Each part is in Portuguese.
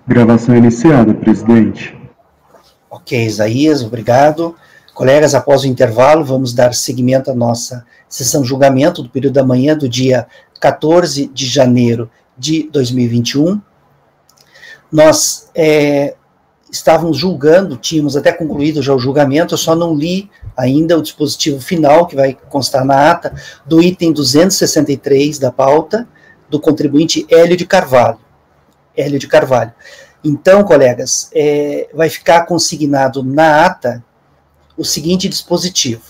Gravação iniciada, presidente. Ok, Isaías, obrigado. Colegas, após o intervalo, vamos dar seguimento à nossa sessão de julgamento do período da manhã do dia 14 de janeiro de 2021. Nós estávamos julgando, tínhamos até concluído já o julgamento, eu só não li ainda o dispositivo final, que vai constar na ata, do item 263 da pauta, do contribuinte Hélio de Carvalho. Então, colegas, vai ficar consignado na ata o seguinte dispositivo,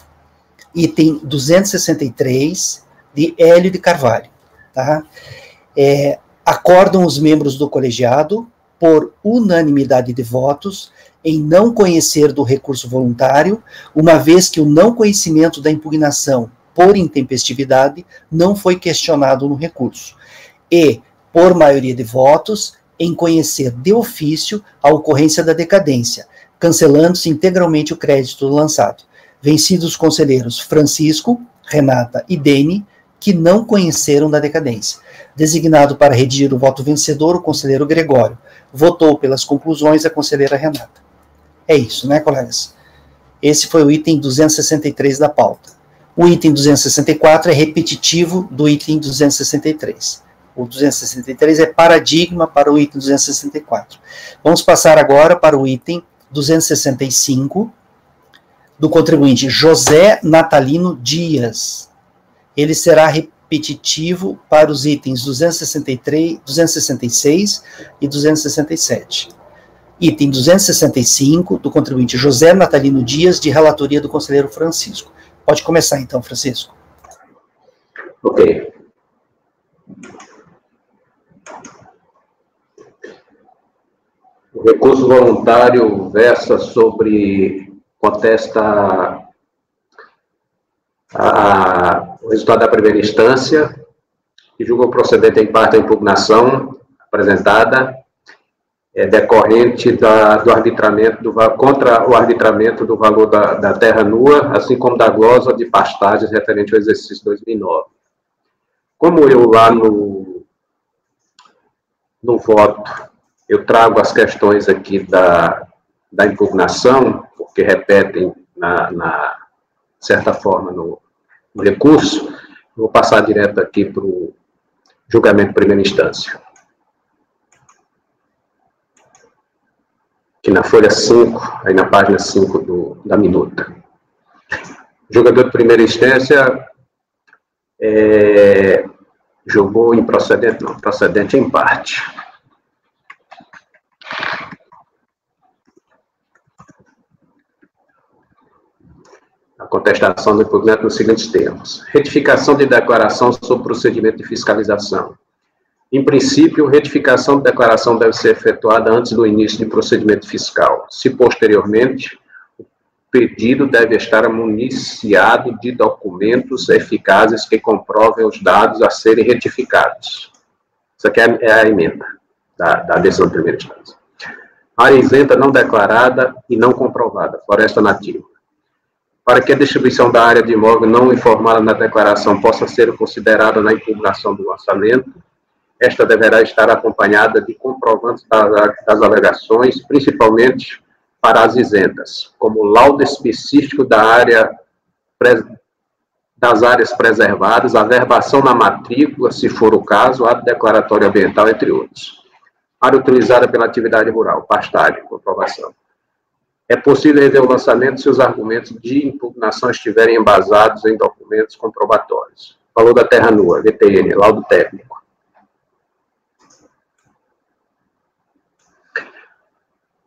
item 263 de Hélio de Carvalho. Tá? Acordam os membros do colegiado, por unanimidade de votos, em não conhecer do recurso voluntário, uma vez que o não conhecimento da impugnação por intempestividade não foi questionado no recurso, e, por maioria de votos, em conhecer de ofício a ocorrência da decadência, cancelando-se integralmente o crédito lançado. Vencidos os conselheiros Francisco, Renata e Dene, que não conheceram da decadência. Designado para redigir o voto vencedor, o conselheiro Gregório. Votou pelas conclusões a conselheira Renata. É isso, né, colegas? Esse foi o item 263 da pauta. O item 264 é repetitivo do item 263. O 263 é paradigma para o item 264. Vamos passar agora para o item 265, do contribuinte José Natalino Dias. Ele será repetitivo para os itens 263, 266 e 267. Item 265, do contribuinte José Natalino Dias, de relatoria do conselheiro Francisco. Pode começar, então, Francisco. Ok. O recurso voluntário versa sobre, contesta o resultado da primeira instância, que julga o procedente em parte a impugnação apresentada, decorrente do arbitramento, contra o arbitramento do valor da terra nua, assim como da glosa de pastagens referente ao exercício 2009. Como eu lá no voto, eu trago as questões aqui da impugnação, porque repetem, de certa forma, no recurso, vou passar direto aqui para o julgamento de primeira instância. Aqui na folha 5, aí na página 5 da minuta. O julgador de primeira instância julgou improcedente, não, procedente em parte. A contestação do impugnante nos seguintes termos. Retificação de declaração sobre procedimento de fiscalização. Em princípio, retificação de declaração deve ser efetuada antes do início de procedimento fiscal. Se posteriormente, o pedido deve estar municiado de documentos eficazes que comprovem os dados a serem retificados. Isso aqui é a emenda da decisão de primeira instância. Área isenta não declarada e não comprovada, floresta nativa. Para que a distribuição da área de imóvel não informada na declaração possa ser considerada na impugnação do lançamento, esta deverá estar acompanhada de comprovantes das alegações, principalmente para as isentas, como laudo específico das áreas preservadas, averbação na matrícula, se for o caso, ato declaratório ambiental, entre outros. Área utilizada pela atividade rural, pastagem, comprovação. É possível rever o lançamento se os argumentos de impugnação estiverem embasados em documentos comprobatórios. Valor da terra nua, VTN, laudo técnico.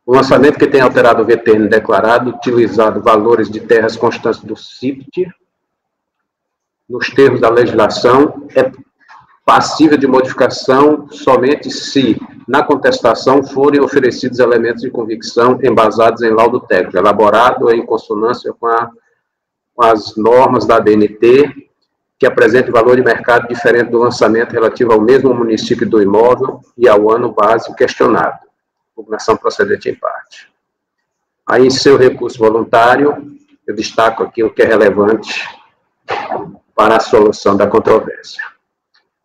O lançamento que tem alterado o VTN declarado, utilizado valores de terras constantes do CIPT, nos termos da legislação, é passível de modificação somente se, na contestação, forem oferecidos elementos de convicção embasados em laudo técnico, elaborado em consonância com as normas da ABNT, que apresente valor de mercado diferente do lançamento relativo ao mesmo município do imóvel e ao ano base questionado. Impugnação procedente em parte. Aí, em seu recurso voluntário, eu destaco aqui o que é relevante para a solução da controvérsia.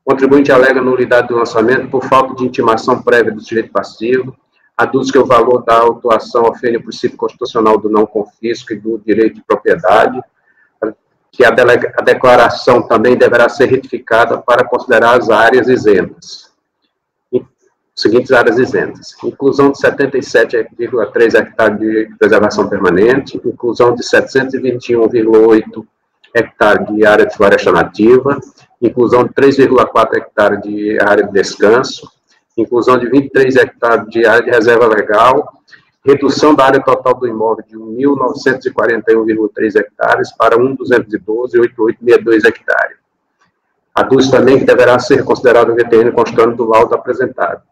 O contribuinte alega nulidade do lançamento por falta de intimação prévia do sujeito passivo, aduz que o valor da autuação ofende o princípio constitucional do não confisco e do direito de propriedade, que a declaração também deverá ser retificada para considerar as áreas isentas. Seguintes áreas isentas: inclusão de 77,3 hectares de preservação permanente, inclusão de 721,8 hectares de área de floresta nativa, inclusão de 3,4 hectares de área de descanso, inclusão de 23 hectares de área de reserva legal, redução da área total do imóvel de 1.941,3 hectares para 1.212,8862 hectares. Aduz também que deverá ser considerado o VTN constante do laudo apresentado.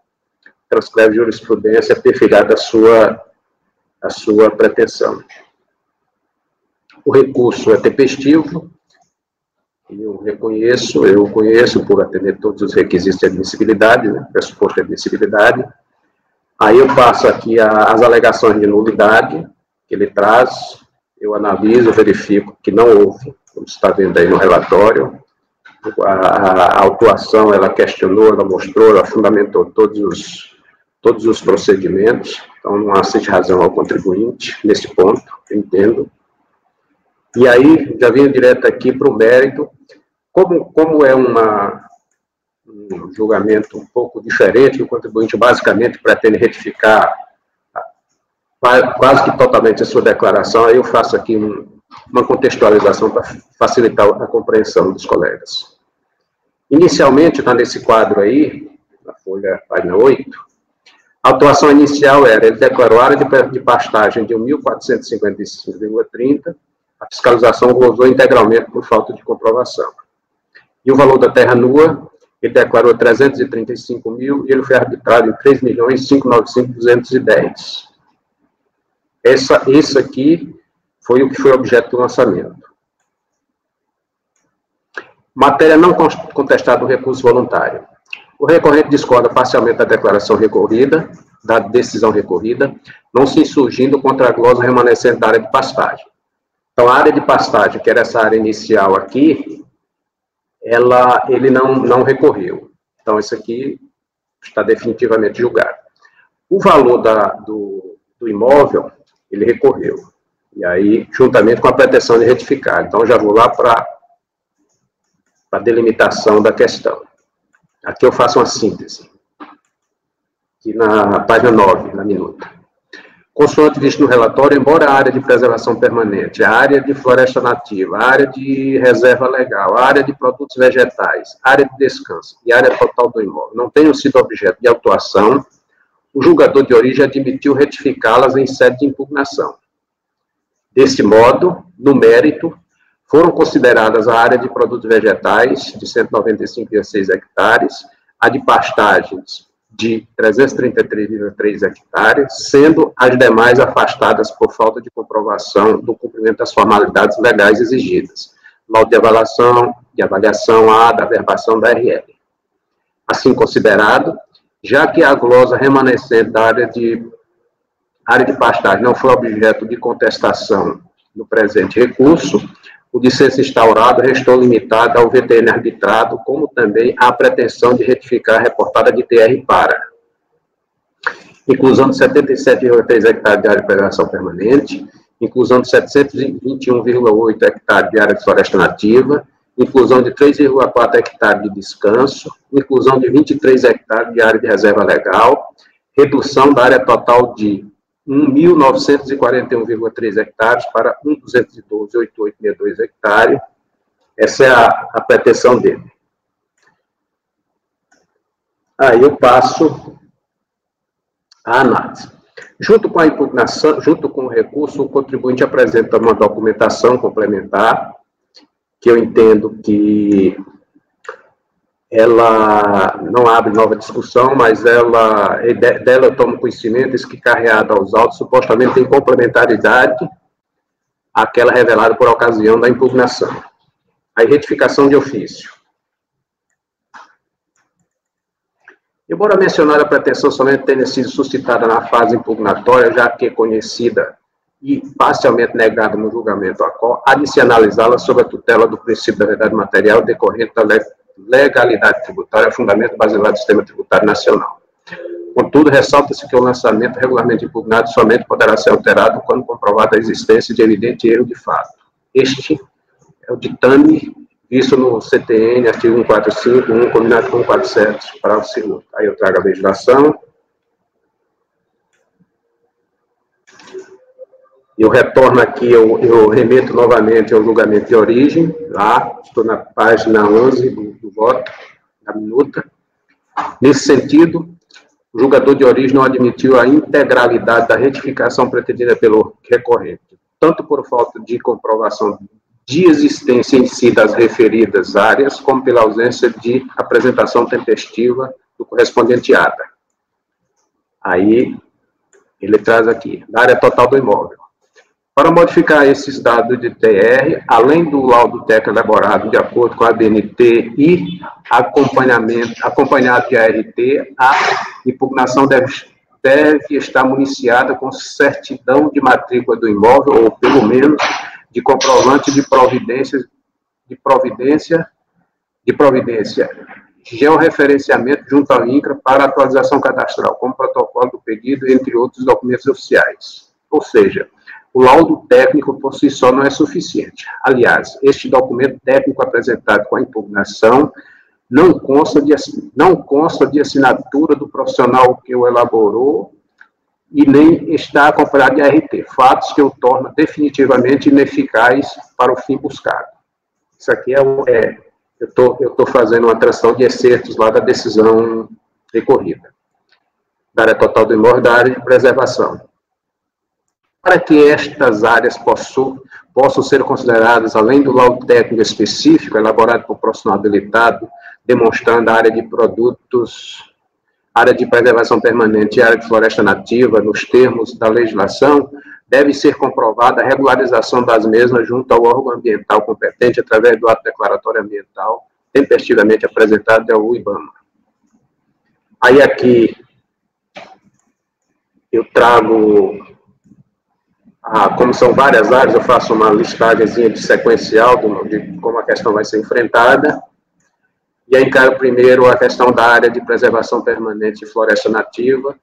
Transcreve jurisprudência perfilhada a sua pretensão. O recurso é tempestivo, eu conheço por atender todos os requisitos de admissibilidade, né, pressuposto de admissibilidade. Aí eu passo aqui as alegações de nulidade que ele traz, eu analiso, verifico que não houve, como está vendo aí no relatório. A autuação, ela questionou, ela mostrou, ela fundamentou todos os procedimentos, então não assiste razão ao contribuinte nesse ponto, eu entendo. E aí, já venho direto aqui para o mérito, como é um julgamento um pouco diferente, o contribuinte basicamente pretende retificar quase que totalmente a sua declaração, aí eu faço aqui uma contextualização para facilitar a compreensão dos colegas. Inicialmente, está nesse quadro aí, na folha, página 8, a autuação inicial era, ele declarou área de pastagem de 1.455,30, a fiscalização gozou integralmente por falta de comprovação. E o valor da terra nua, ele declarou 335 mil e ele foi arbitrado em 3.595.210. Isso aqui foi o que foi objeto do lançamento. Matéria não contestada do recurso voluntário. O recorrente discorda parcialmente da declaração recorrida, da decisão recorrida, não se insurgindo contra a glosa remanescente da área de pastagem. Então, a área de pastagem, que era essa área inicial aqui, ele não recorreu. Então, isso aqui está definitivamente julgado. O valor do imóvel, ele recorreu. E aí, juntamente com a pretensão de retificar. Então, já vou lá para a delimitação da questão. Aqui eu faço uma síntese. Aqui na página 9, na minuta. Consoante visto no relatório, embora a área de preservação permanente, a área de floresta nativa, a área de reserva legal, a área de produtos vegetais, a área de descanso e a área total do imóvel não tenham sido objeto de autuação, o julgador de origem admitiu retificá-las em sede de impugnação. Desse modo, no mérito, foram consideradas a área de produtos vegetais, de 195,6 hectares, a de pastagens, de 333,3 hectares, sendo as demais afastadas por falta de comprovação do cumprimento das formalidades legais exigidas, laudo de avaliação A, da averbação da RL. Assim considerado, já que a glosa remanescente da área de pastagem não foi objeto de contestação no presente recurso, o dissenso instaurado restou limitado ao VTN arbitrado, como também à pretensão de retificar a reportada de TR para inclusão de 77,3 hectares de área de preservação permanente, inclusão de 721,8 hectares de área de floresta nativa, inclusão de 3,4 hectares de descanso, inclusão de 23 hectares de área de reserva legal, redução da área total de 1.941,3 hectares para 1.212,8862 hectares. Essa é a pretensão dele. Aí eu passo a análise. Junto com a impugnação, junto com o recurso, o contribuinte apresenta uma documentação complementar, que eu entendo que ela não abre nova discussão, mas dela eu tomo conhecimento que carreada aos autos supostamente tem complementaridade àquela revelada por ocasião da impugnação. A retificação de ofício. Embora mencionar a pretensão somente tenha sido suscitada na fase impugnatória, já que conhecida e parcialmente negada no julgamento à qual, há de se analisá-la sob a tutela do princípio da verdade material decorrente da legalidade tributária, fundamento basilar do sistema tributário nacional. Contudo, ressalta-se que o lançamento regularmente impugnado somente poderá ser alterado quando comprovada a existência de evidente erro de fato. Este é o ditame visto no CTN, artigo 145, combinado com 147, parágrafo 2º. Aí eu trago a legislação. Eu retorno aqui, eu remeto novamente ao julgamento de origem, lá, estou na página 11 do voto, da minuta. Nesse sentido, o julgador de origem não admitiu a integralidade da retificação pretendida pelo recorrente, tanto por falta de comprovação de existência em si das referidas áreas, como pela ausência de apresentação tempestiva do correspondente ata. Aí, ele traz aqui, da área total do imóvel. Para modificar esses dados de TR, além do laudo técnico elaborado de acordo com a BNT e acompanhado de ART, a impugnação deve estar municiada com certidão de matrícula do imóvel, ou pelo menos de comprovante de providência, georreferenciamento junto ao INCRA para atualização cadastral, como protocolo do pedido, entre outros documentos oficiais. Ou seja, o laudo técnico por si só não é suficiente. Aliás, este documento técnico apresentado com a impugnação não consta de assinatura do profissional que o elaborou e nem está acompanhado de ART, fatos que o tornam definitivamente ineficaz para o fim buscado. Isso aqui eu estou fazendo uma tradução de excertos lá da decisão recorrida, da área total do imóvel e da área de preservação. Para que estas áreas possam ser consideradas, além do laudo técnico específico, elaborado por profissional habilitado, demonstrando a área de produtos, área de preservação permanente e área de floresta nativa, nos termos da legislação, deve ser comprovada a regularização das mesmas junto ao órgão ambiental competente através do ato declaratório ambiental, tempestivamente apresentado ao IBAMA. Aí aqui eu trago, como são várias áreas, eu faço uma listagemzinha de sequencial de como a questão vai ser enfrentada. E aí encaro primeiro a questão da área de preservação permanente e floresta nativa.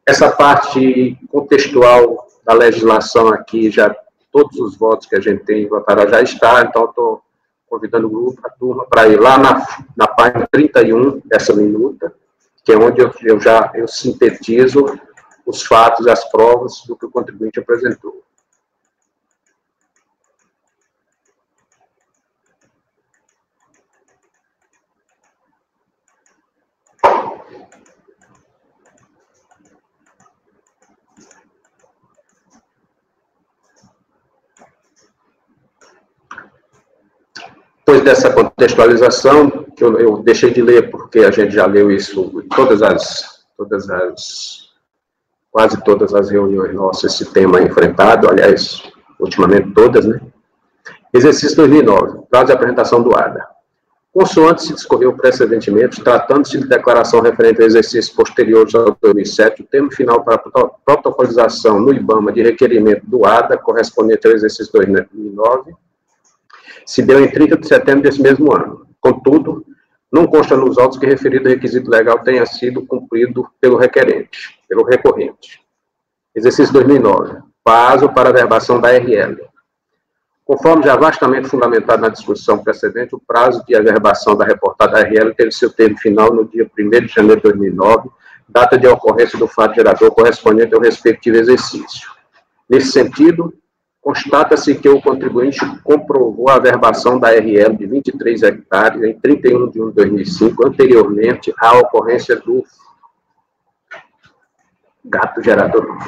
Essa parte contextual da legislação aqui, já todos os votos que a gente tem votaram já está, então estou convidando o grupo, a turma, para ir lá na página 31 dessa minuta, que é onde eu sintetizo os fatos e as provas do que o contribuinte apresentou. Depois dessa contextualização, que eu deixei de ler porque a gente já leu isso em quase todas as reuniões nossas, esse tema é enfrentado, aliás, ultimamente todas, né? Exercício 2009, prazo de apresentação do ADA. Consoante se discorreu precedentemente, tratando-se de declaração referente a exercícios posteriores ao 2007, o termo final para a protocolização no IBAMA de requerimento do ADA, correspondente ao exercício 2009, se deu em 30 de setembro desse mesmo ano. Contudo, não consta nos autos que referido requisito legal tenha sido cumprido pelo requerente, pelo recorrente. Exercício 2009, prazo para a averbação da RL. Conforme já vastamente fundamentado na discussão precedente, o prazo de averbação da reportada RL teve seu termo final no dia 1º de janeiro de 2009, data de ocorrência do fato gerador correspondente ao respectivo exercício. Nesse sentido, constata-se que o contribuinte comprovou a averbação da RL de 23 hectares em 31 de 1 de 2005, anteriormente à ocorrência do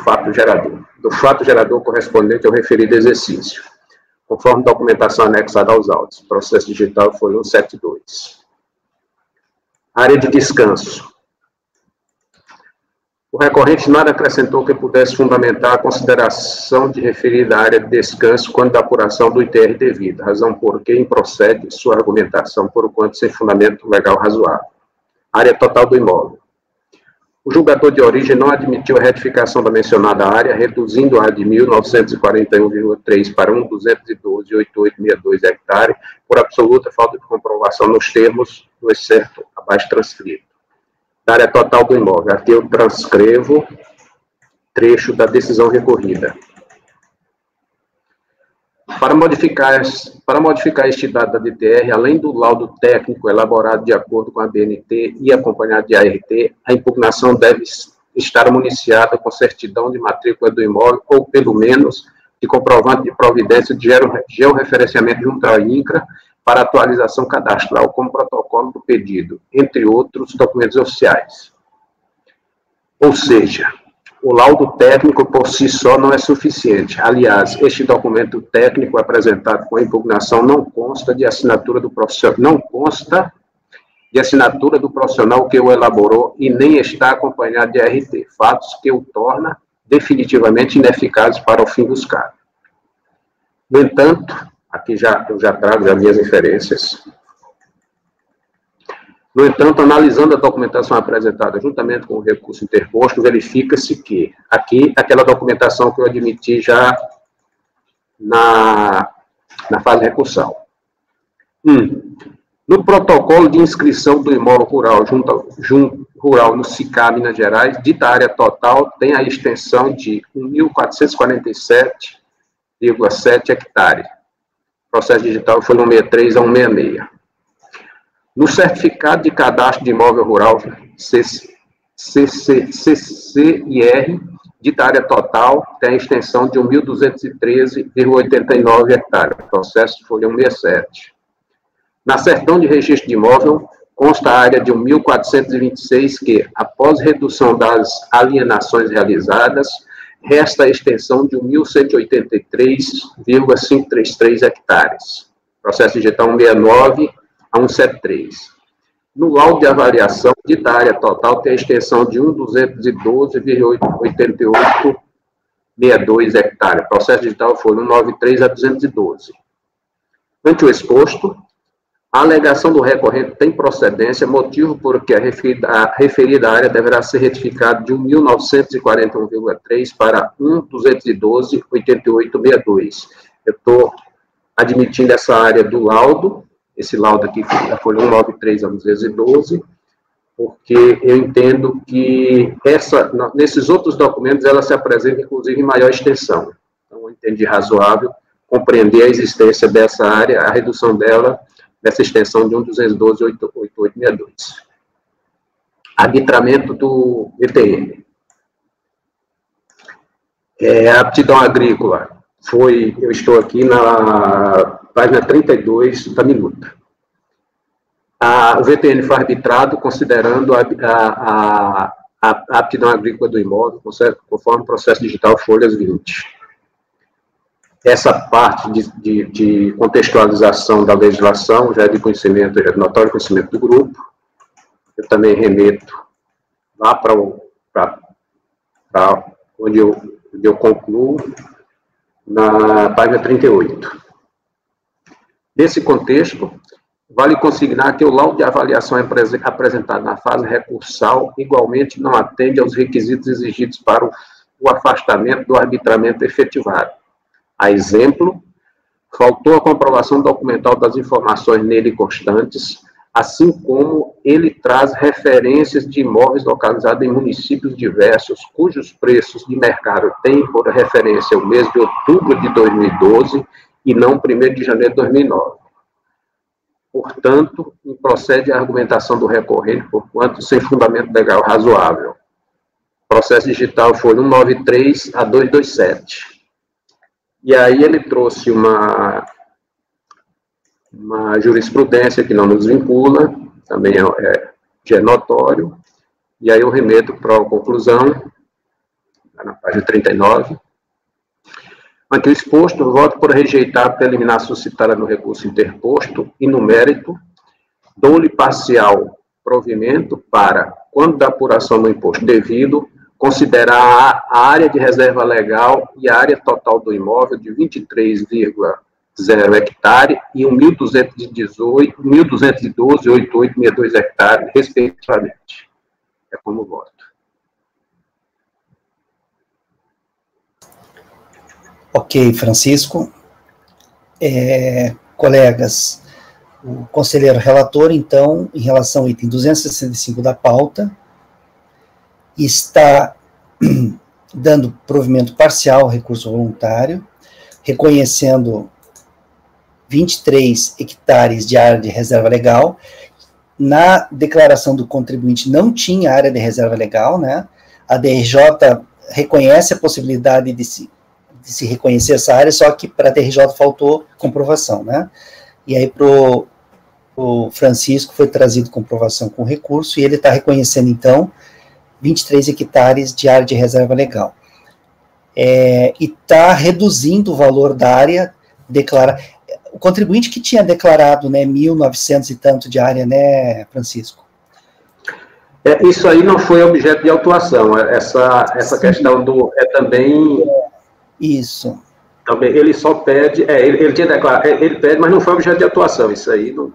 fato gerador correspondente ao referido exercício, conforme documentação anexada aos autos. O processo digital foi 172. Área de descanso. O recorrente nada acrescentou que pudesse fundamentar a consideração de referida área de descanso quando da apuração do ITR devida, razão por que improcede sua argumentação por quanto sem fundamento legal razoável. Área total do imóvel. O julgador de origem não admitiu a retificação da mencionada área, reduzindo-a de 1.941,3 para 1.212,8862 hectares, por absoluta falta de comprovação nos termos do excerto abaixo transferido. da área total do imóvel. Aqui eu transcrevo trecho da decisão recorrida. Para modificar este dado da DTR, além do laudo técnico elaborado de acordo com a BNT e acompanhado de ART, a impugnação deve estar municiada com certidão de matrícula do imóvel ou, pelo menos, de comprovante de providência de georreferenciamento junto ao INCRA para atualização cadastral, como protocolo do pedido, entre outros documentos oficiais. Ou seja, o laudo técnico por si só não é suficiente. Aliás, este documento técnico apresentado com a impugnação não consta de assinatura do profissional, que o elaborou e nem está acompanhado de ART, fatos que o torna definitivamente ineficazes para o fim buscado. No entanto, aqui eu já trago as minhas referências. No entanto, analisando a documentação apresentada juntamente com o recurso interposto, verifica-se que, aqui, aquela documentação que eu admiti já na fase de recursal. No protocolo de inscrição do imóvel rural rural no SICA, Minas Gerais, dita área total tem a extensão de 1.447,7 hectares. O processo digital foi 163 a 166. No certificado de cadastro de imóvel rural, CCIR, dita área total, tem a extensão de 1.213,89 hectares. O processo folha 167. Na certidão de registro de imóvel, consta a área de 1.426 que, após redução das alienações realizadas, resta a extensão de 1.183,533 hectares. Processo digital 169 a 173. No laudo de avaliação, dita área total tem a extensão de 1.212,8862 hectares. Processo digital foi 193 a 212. Ante o exposto, a alegação do recorrente tem procedência, motivo por que a referida área deverá ser retificada de 1.941,3 para 1.212,8862. Eu estou admitindo essa área do laudo, esse laudo aqui foi 193 a 212, porque eu entendo que nesses outros documentos ela se apresenta, inclusive, em maior extensão. Então, eu entendi razoável compreender a existência dessa área, a redução dela, dessa extensão de 1.212,8862. Arbitramento do ETN. A aptidão agrícola eu estou aqui na página 32 da minuta. O VTN foi arbitrado considerando a aptidão agrícola do imóvel, conforme o processo digital folhas 20. Essa parte de contextualização da legislação já é de conhecimento, já é de notório conhecimento do grupo. Eu também remeto lá para onde eu concluo, na página 38. Nesse contexto, vale consignar que o laudo de avaliação apresentado na fase recursal igualmente não atende aos requisitos exigidos para o afastamento do arbitramento efetivado. A exemplo, faltou a comprovação documental das informações nele constantes, assim como ele traz referências de imóveis localizados em municípios diversos, cujos preços de mercado têm por referência o mês de outubro de 2012 e não 1º de janeiro de 2009. Portanto, procede a argumentação do recorrente, porquanto sem fundamento legal razoável. Processo digital foi 193 a 227. E aí ele trouxe uma jurisprudência que não nos vincula, também já é notório, e aí eu remeto para a conclusão, na página 39. Aqui o exposto, voto por rejeitar a preliminar suscitada no recurso interposto e no mérito, dou-lhe parcial provimento para, quando da apuração do imposto devido, considerar a área de reserva legal e a área total do imóvel de 23,0 hectares e 1.212,8862 hectares, respectivamente. É como voto. Ok, Francisco. Colegas, o conselheiro relator, então, em relação ao item 265 da pauta, está dando provimento parcial ao recurso voluntário, reconhecendo 23 hectares de área de reserva legal. Na declaração do contribuinte não tinha área de reserva legal, né? A DRJ reconhece a possibilidade de se reconhecer essa área, só que para a DRJ faltou comprovação, né? E aí para o Francisco foi trazido comprovação com recurso, e ele está reconhecendo, então, 23 hectares de área de reserva legal. E está reduzindo o valor da área declarada. O contribuinte que tinha declarado, né, 1.900 e tanto de área, né, Francisco? Isso aí não foi objeto de autuação. Essa questão também... Isso. Também, ele só pede... ele tinha declarado, ele pede, mas não foi objeto de atuação. Isso aí não...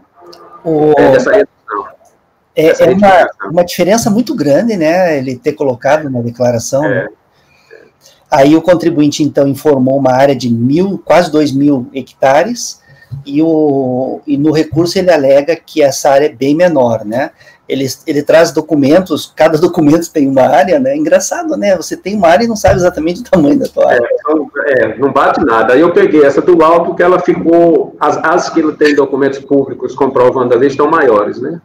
Dessa redução. Uma diferença muito grande, né, ele ter colocado na declaração, né? Aí o contribuinte, então, informou uma área de quase 2.000 hectares, e no recurso ele alega que essa área é bem menor, né? Ele traz documentos, cada documento tem uma área, né? Engraçado, né? Você tem uma área e não sabe exatamente o tamanho da tua área. Não bate nada. Aí eu peguei essa do laudo, que ela ficou... As que tem documentos públicos comprovando ali estão maiores, né?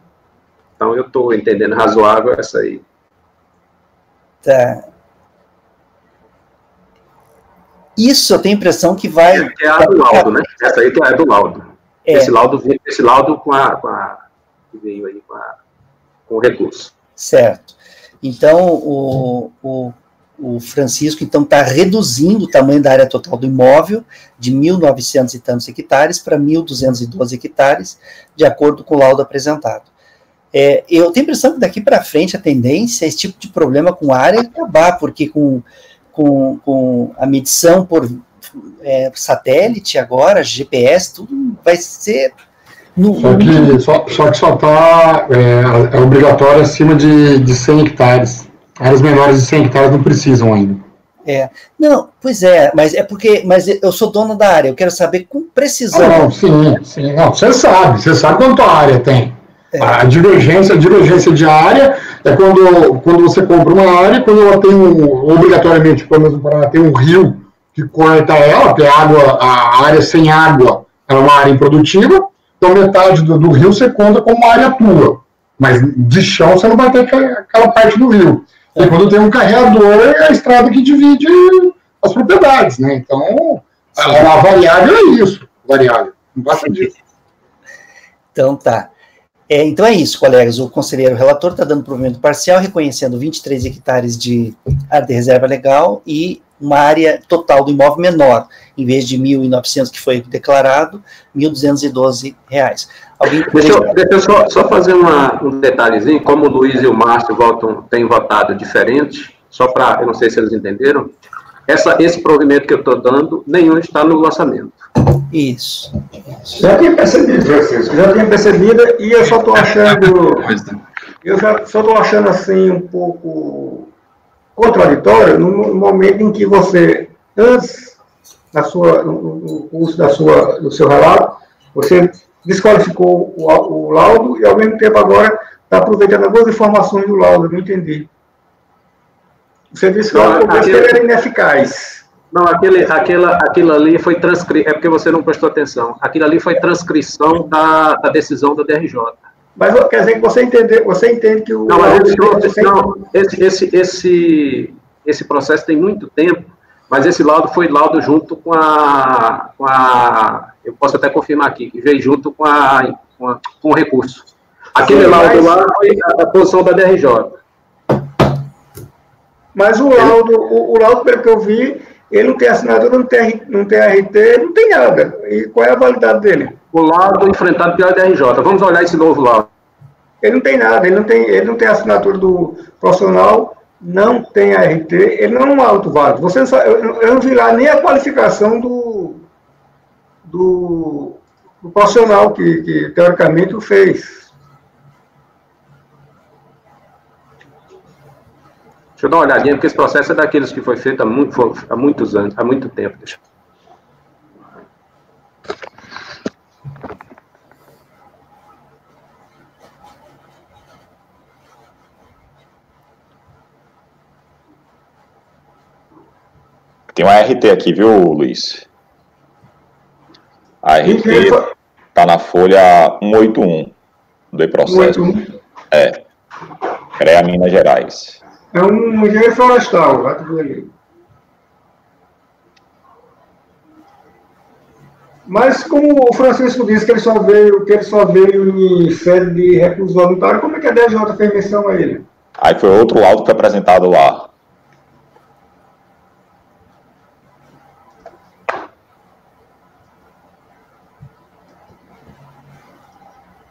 Então eu estou entendendo razoável essa aí. Tá. Isso eu tenho a impressão que vai... É a do laudo, né? Essa aí que é a do laudo. Esse laudo que veio aí com o recurso. Certo. Então, o Francisco, então, está reduzindo o tamanho da área total do imóvel de 1.900 e tantos hectares para 1.212 hectares, de acordo com o laudo apresentado. Eu tenho a impressão que daqui para frente a tendência é esse tipo de problema com área acabar, porque com a medição por satélite agora, GPS, tudo vai ser... Só que só está obrigatório acima de 100 hectares. Áreas menores de 100 hectares não precisam ainda. Não, pois é, mas mas eu sou dono da área, eu quero saber com precisão. Sim. Não, você sabe quanto a área tem. A divergência de área é quando você compra uma área, quando ela tem obrigatoriamente, quando ela tem um rio que corta ela, porque a área sem água é uma área improdutiva, então metade do rio você conta como uma área tua, mas de chão você não vai ter aquela parte do rio. E quando tem um carreador, é a estrada que divide as propriedades, né? Então, a variável é isso, variável, não passa disso. Então tá. Então é isso, colegas. O conselheiro relator está dando provimento parcial, reconhecendo 23 hectares de área de reserva legal e uma área total do imóvel menor, em vez de 1.900 que foi declarado, R$ 1.212. Deixa eu só fazer um detalhezinho, como o Luiz e o Márcio têm votado diferente, só para, eu não sei se eles entenderam, esse provimento que eu estou dando, nenhum está no orçamento. Isso. Já tinha percebido, Francisco, e eu só estou achando, assim um pouco contraditório no momento em que você, antes, no curso do seu relato, você desqualificou o laudo e, ao mesmo tempo, agora está aproveitando algumas informações do laudo, eu não entendi. Você disse que ele era ineficaz. Não, aquilo ali foi transcrição, é porque você não prestou atenção. Aquilo ali foi transcrição da decisão da DRJ. Mas quer dizer que você entende que o... Esse processo tem muito tempo, mas esse laudo foi laudo junto com a eu posso até confirmar aqui, que veio junto com o recurso. Aquele laudo lá foi a posição da DRJ. Mas o laudo, pelo que eu vi, ele não tem assinatura, não tem RT, não tem nada. E qual é a validade dele? O laudo enfrentado pela DRJ. Vamos olhar esse novo laudo. Ele não tem nada, ele não tem assinatura do profissional, não tem RT, ele não é um auto válido. Eu não vi lá nem a qualificação do profissional que teoricamente o fez. Deixa eu dar uma olhadinha, porque esse processo é daqueles que foi feito há muitos anos, há muito tempo. Tem uma RT aqui, viu, Luiz? A RT está na folha 181 do processo. 181? É. CREA Minas Gerais. É um engenheiro florestal, vai tudo ali. Mas como o Francisco disse que ele só veio em sede de recurso voluntário, como é que a DJ fez menção a ele? Aí foi outro laudo que foi apresentado lá.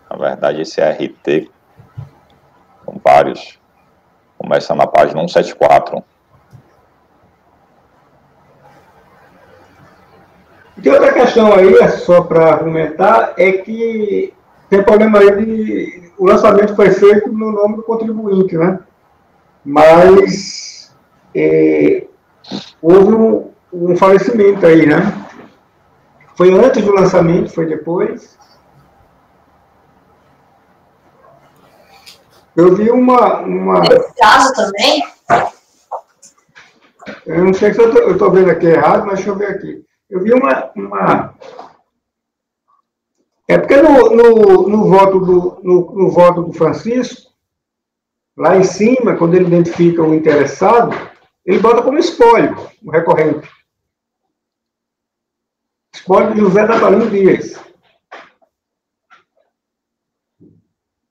Na verdade, esse RT, são vários. Começa na página 174. Tem outra questão aí, só para argumentar, é que tem problema aí de... O lançamento foi feito no nome do contribuinte, né? Mas houve um falecimento aí, né? Foi antes do lançamento, foi depois. Eu vi Nesse caso também? Eu não sei se eu estou vendo aqui errado, mas deixa eu ver aqui. Eu vi É porque no voto do Francisco, lá em cima, quando ele identifica o interessado, ele bota como espólio o recorrente. Espólio de José Natalino Dias.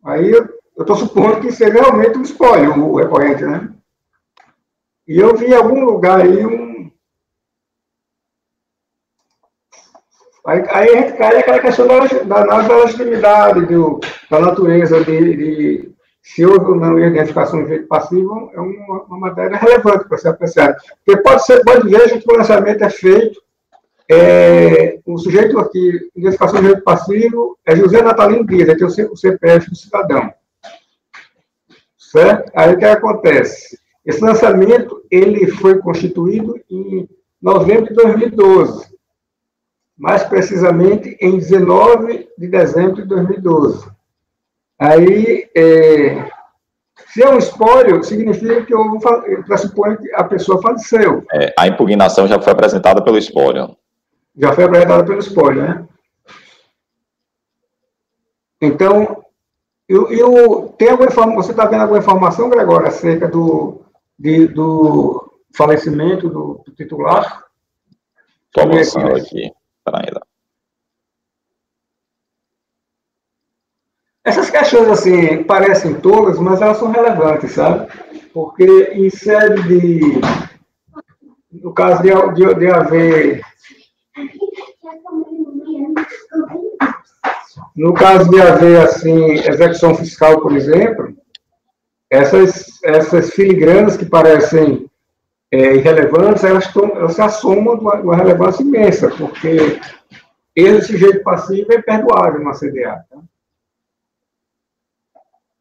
Aí eu estou supondo que seja realmente um espólio o recorrente, né? E eu vi em algum lugar aí Aí a gente cai naquela questão da análise da legitimidade, da natureza se houve ou não identificação de jeito passivo, é uma matéria relevante para ser apreciada. Porque pode ver, gente, que o lançamento é feito, o sujeito aqui, identificação de jeito passivo, é José Natalino Dias, aí tem o CPF do cidadão. Certo? Aí o que acontece? Esse lançamento, ele foi constituído em novembro de 2012. Mais precisamente em 19 de dezembro de 2012. Aí, se é um espólio, significa que pressupõe que a pessoa faleceu. A impugnação já foi apresentada pelo espólio. Já foi apresentada pelo espólio, né? Então, tem você está vendo alguma informação, Gregório, acerca do falecimento do titular? Estou avançando aqui. Essas questões, assim, parecem tolas, mas elas são relevantes, sabe? Porque em sede no caso de haver... No caso de haver, assim, execução fiscal, por exemplo, essas filigranas que parecem irrelevantes, elas se assomam de uma relevância imensa, porque esse sujeito passivo é perdoável na CDA. Tá?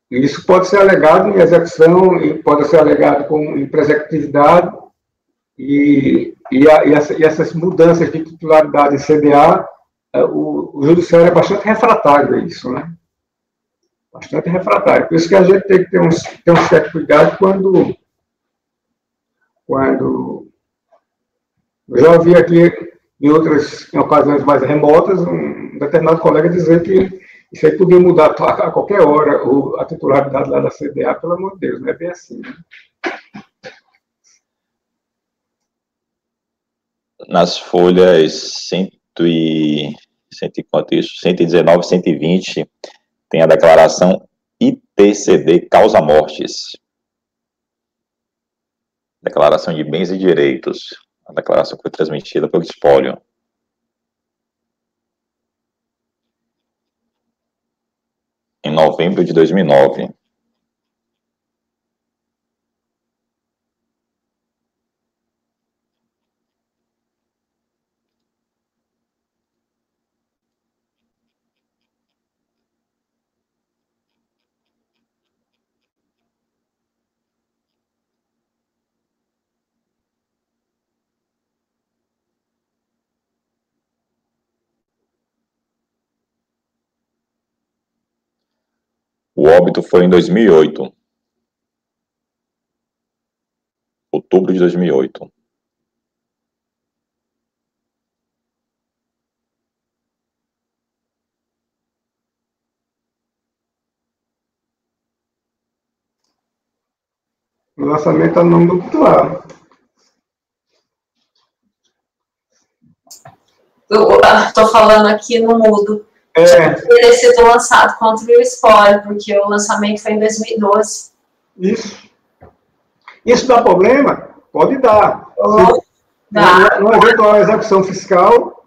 Isso pode ser alegado em execução, e pode ser alegado em presecutividade, e essas mudanças de titularidade em CDA, o judiciário é bastante refratário a isso, né? Bastante refratário. Por isso que a gente tem que ter um certo cuidado quando eu já ouvi aqui, em ocasiões mais remotas, um determinado colega dizer que isso aí podia mudar a qualquer hora a titularidade lá da CDA, pelo amor de Deus, não é bem assim, né? Nas folhas 119 e 120, tem a declaração ITCD causa-mortes. Declaração de bens e direitos. A declaração foi transmitida pelo espólio. Em novembro de 2009. O óbito foi em 2008. Outubro de 2008. lançamento está no nome do titular. Estou falando aqui no mudo. Teria sido lançado contra o espólio, porque o lançamento foi em 2012. Isso dá problema? Pode dar. Numa eventual execução fiscal,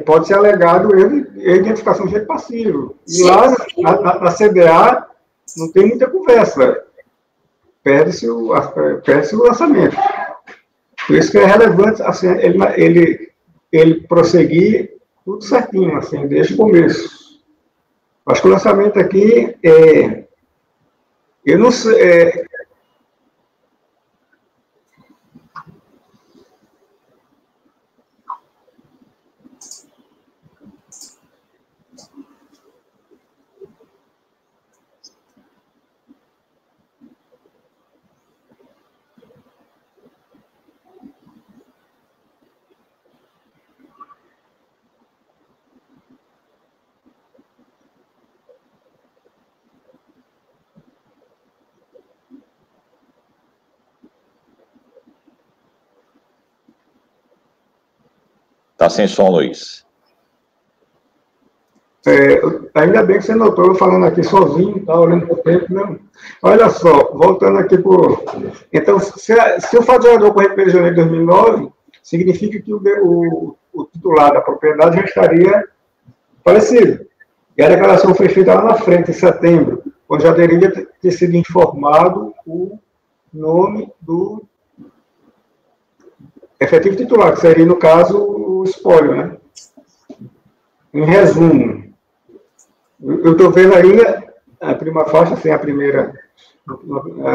pode ser alegado identificação de jeito passivo. E lá na CDA não tem muita conversa. Perde-se o lançamento. Por isso que é relevante assim, ele prosseguir tudo certinho, assim, desde o começo. Acho que o lançamento aqui eu não sei. Tá sem som, Luiz. Ainda bem que você notou eu falando aqui sozinho, tá olhando para o tempo, não. Olha só, voltando aqui por. Então, se o fato gerador ocorrer em janeiro de 2009, significa que o titular da propriedade já estaria falecido. E a declaração foi feita lá na frente, em setembro, quando já deveria ter sido informado o nome do efetivo titular, que seria, no caso, o espólio, né? Em resumo, eu estou vendo ainda a prima faixa, assim, a primeira,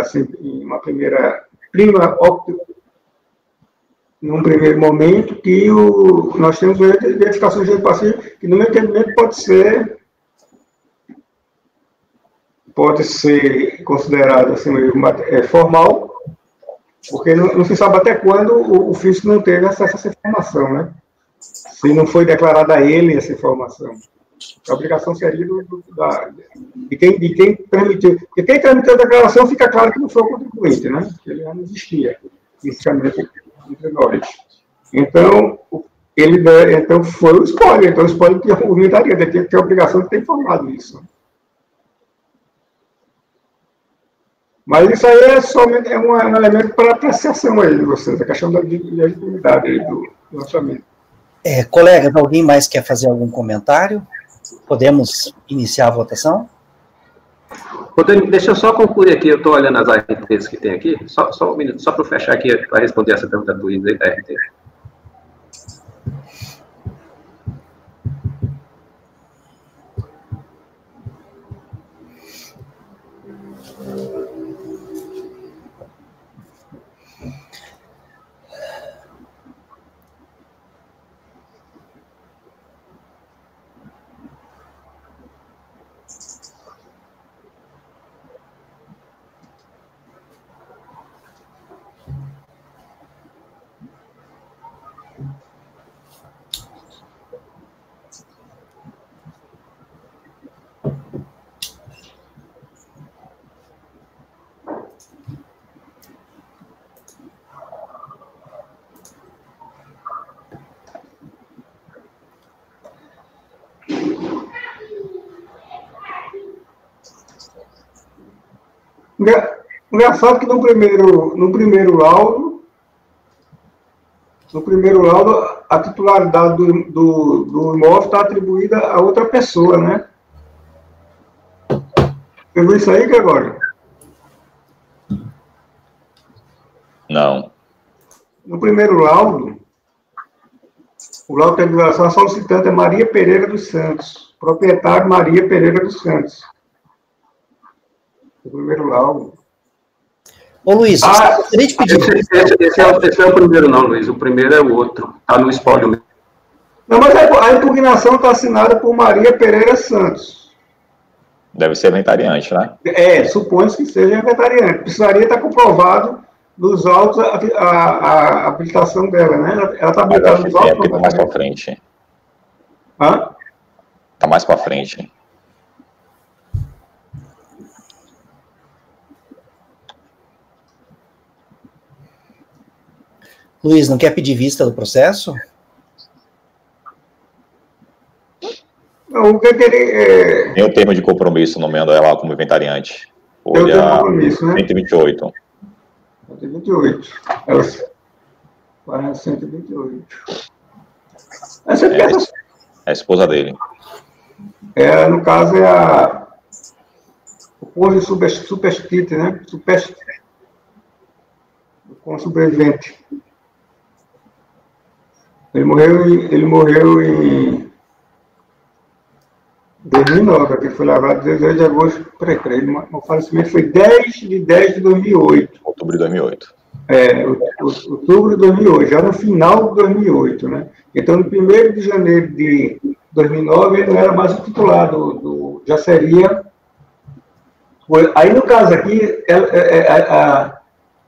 assim, uma primeira prima óptica, num primeiro momento, que nós temos uma identificação de jeito passivo, que no meu entendimento pode ser considerado assim, formal, porque não se sabe até quando o fisco não teve acesso a essa informação, né? Se não foi declarada a ele essa informação. A obrigação seria de quem permitiu. Porque quem permitiu a declaração fica claro que não foi o contribuinte, né? Que ele já não existia fisicamente entre nós. Então, então foi o espólio. Então, o espólio tinha a obrigação de ter informado isso. Mas isso aí é somente um elemento para apreciação aí de vocês, a questão da legitimidade aí do lançamento. Colegas, alguém mais quer fazer algum comentário? Podemos iniciar a votação? Rodrigo, deixa eu só concluir aqui, eu estou olhando as RTs que tem aqui, só um minuto, só para fechar aqui, para responder essa pergunta do Luiz aí da RT. Engraçado que no primeiro laudo, a titularidade do imóvel está atribuída a outra pessoa, né? Você viu isso aí, Gregório? Não. No primeiro laudo, o laudo de declaração, a solicitante é Maria Pereira dos Santos, proprietário Maria Pereira dos Santos. O primeiro laudo. Ô, Luiz, gostaria de pedir... Esse é o primeiro não, Luiz. O primeiro é o outro. Está no espólio mesmo. Não, mas a impugnação está assinada por Maria Pereira Santos. Deve ser inventariante, né? Supõe-se que seja inventariante. Precisaria estar comprovado nos autos a habilitação dela, né? Ela está habilitada nos autos. Está mais para frente. Hã? Está mais para frente. Luiz, não quer pedir vista do processo? Não, o que eu queria... Tem o termo de compromisso nomeando ela como inventariante. Tem o termo de compromisso, né? 128. 128. Ela... 128. Essa é a esposa dele. No caso, é o cônjuge superstite, né? Com sobrevivente. Ele morreu em 2009, aqui foi lavado 18 de agosto, peraí, o falecimento foi 10 de 2008. Outubro de 2008. Outubro de 2008, já no final de 2008, né? Então, no 1º de janeiro de 2009, ele não era mais o titular já seria... Aí, no caso aqui,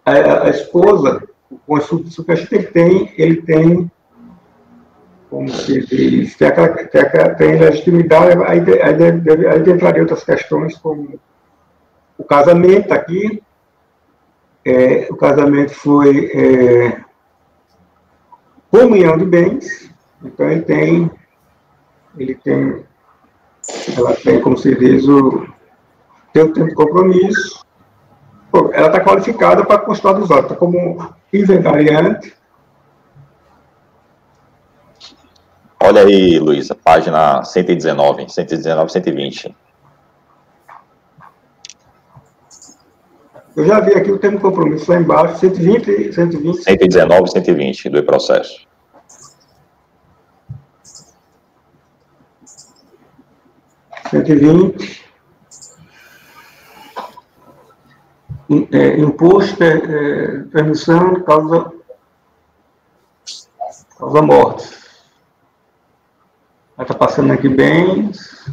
a esposa, com o superstite, ele tem como se diz, tem legitimidade, aí entraria outras questões, como o casamento aqui. O casamento foi comunhão de bens, então ela tem, como se diz, tem o tempo de compromisso. Pô, ela está qualificada para constar dos autos, está como inventariante. Olha aí, Luísa, página 119, 120. Eu já vi aqui o termo de compromisso lá embaixo, 120. 119 e 120 do processo. Imposto, permissão, causa morte. Ela está passando aqui bens.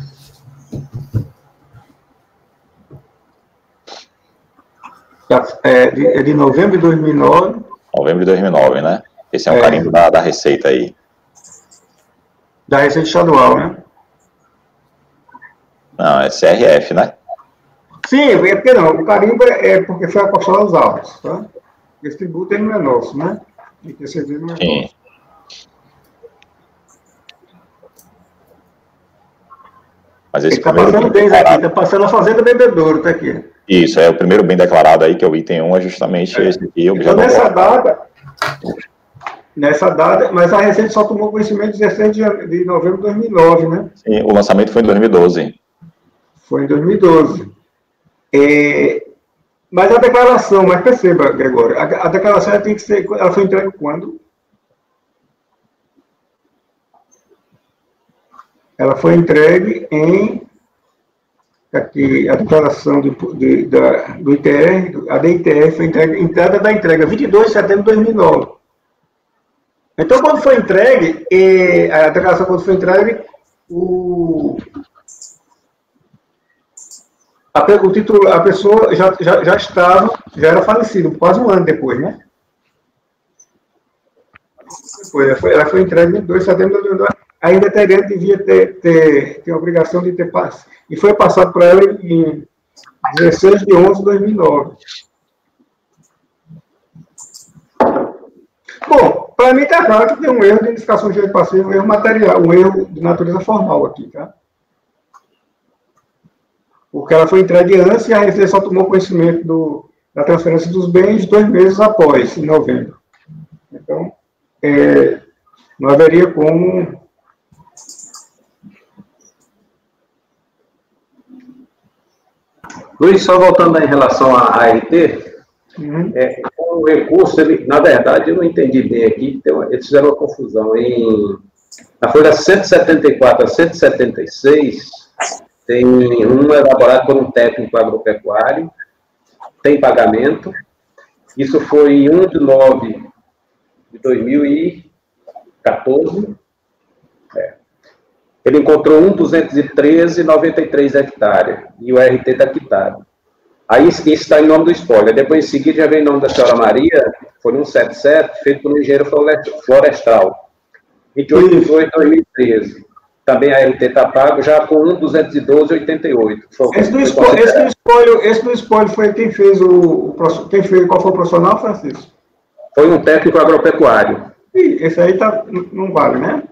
É de novembro de 2009. Novembro de 2009, né? Esse é um carimbo da Receita aí. Da Receita Estadual, né? Não, é CRF, né? Sim, é porque não. O carimbo é porque foi apostado aos autos, tá? Esse tributo não é nosso, né? Esse não é Sim. nosso. Mas esse está passando bens aqui, está passando a Fazenda Bebedouro, está aqui. Isso, o primeiro bem declarado aí, que é o item 1, é justamente esse aqui. Então, nessa data, mas a Receita só tomou conhecimento 16 de novembro de 2009, né? Sim, o lançamento foi em 2012. Foi em 2012. Mas a declaração, mas perceba, Gregório, a declaração tem que ser, ela foi entregue quando? Ela foi entregue aqui, a declaração do ITR, a DITR foi entrega da entrega, 22 de setembro de 2009. Então, quando foi entregue, a declaração quando foi entregue, a pessoa já era falecida, quase um ano depois, né? Ela foi entregue em 2 de setembro de 2009. Ainda devia ter a obrigação de ter passado. E foi passado para ela em 16 de 11 de 2009. Bom, para mim está claro que tem um erro de identificação de direito passivo, um erro material, um erro de natureza formal aqui, tá? Porque ela foi entregue antes e a Receita só tomou conhecimento da transferência dos bens 2 meses após, em novembro. Então, não haveria como... Luiz, só voltando em relação à ART, o recurso, na verdade, eu não entendi bem aqui, eles fizeram uma confusão. Na folha 174 a 176, tem um elaborado por um técnico agropecuário, tem pagamento, isso foi em 1 de 9 de 2014, ele encontrou 1.213,93 hectares, e o RT está quitado. Aí isso está em nome do spoiler. Depois, em seguida, já vem em nome da senhora Maria, foi 177, feito por um engenheiro florestal, 28 de 2 de 2013. Também a RT está pago, já com 1.212,88. Esse do spoiler foi quem fez qual foi o profissional, Francisco? Foi um técnico agropecuário. E esse aí não vale, né?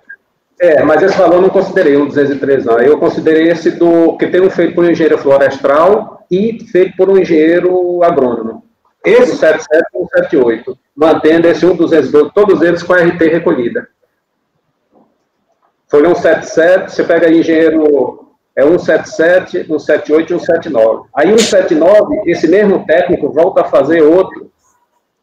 Mas esse valor eu não considerei, o 203 não. Eu considerei esse que tem um feito por um engenheiro florestal e feito por um engenheiro agrônomo. Esse 77 e 178, mantendo esse 212, todos eles com a RT recolhida. Folha 177, você pega aí engenheiro 177, 178 e 179. Aí 179, esse mesmo técnico volta a fazer outro.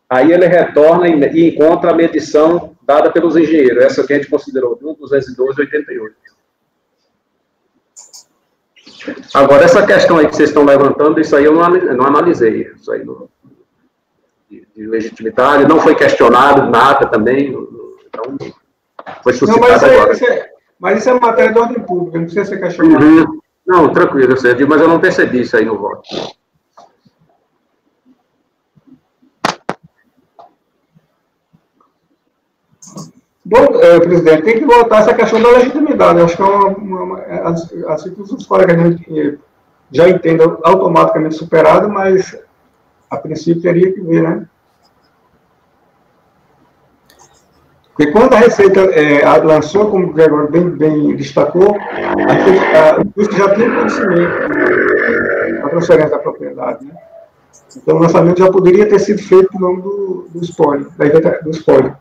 Aí ele retorna e encontra a medição dada pelos engenheiros, essa que a gente considerou, de 212,88. Agora, essa questão aí que vocês estão levantando, isso aí eu não analisei. Isso aí de legitimidade, não foi questionado nada também, então foi suscitado agora. Mas isso é matéria de ordem pública, não precisa ser questionado. Uhum. Não, tranquilo, mas eu não percebi isso aí no voto. Bom, presidente, tem que voltar essa questão da legitimidade. Eu acho que é assim que os colegas já entendem automaticamente superado, mas a princípio teria que ver, né? Porque quando a Receita lançou, como o Gregório bem destacou, o custo já tinha conhecimento da transferência da propriedade, né? Então o lançamento já poderia ter sido feito no nome do espólio, do espólio.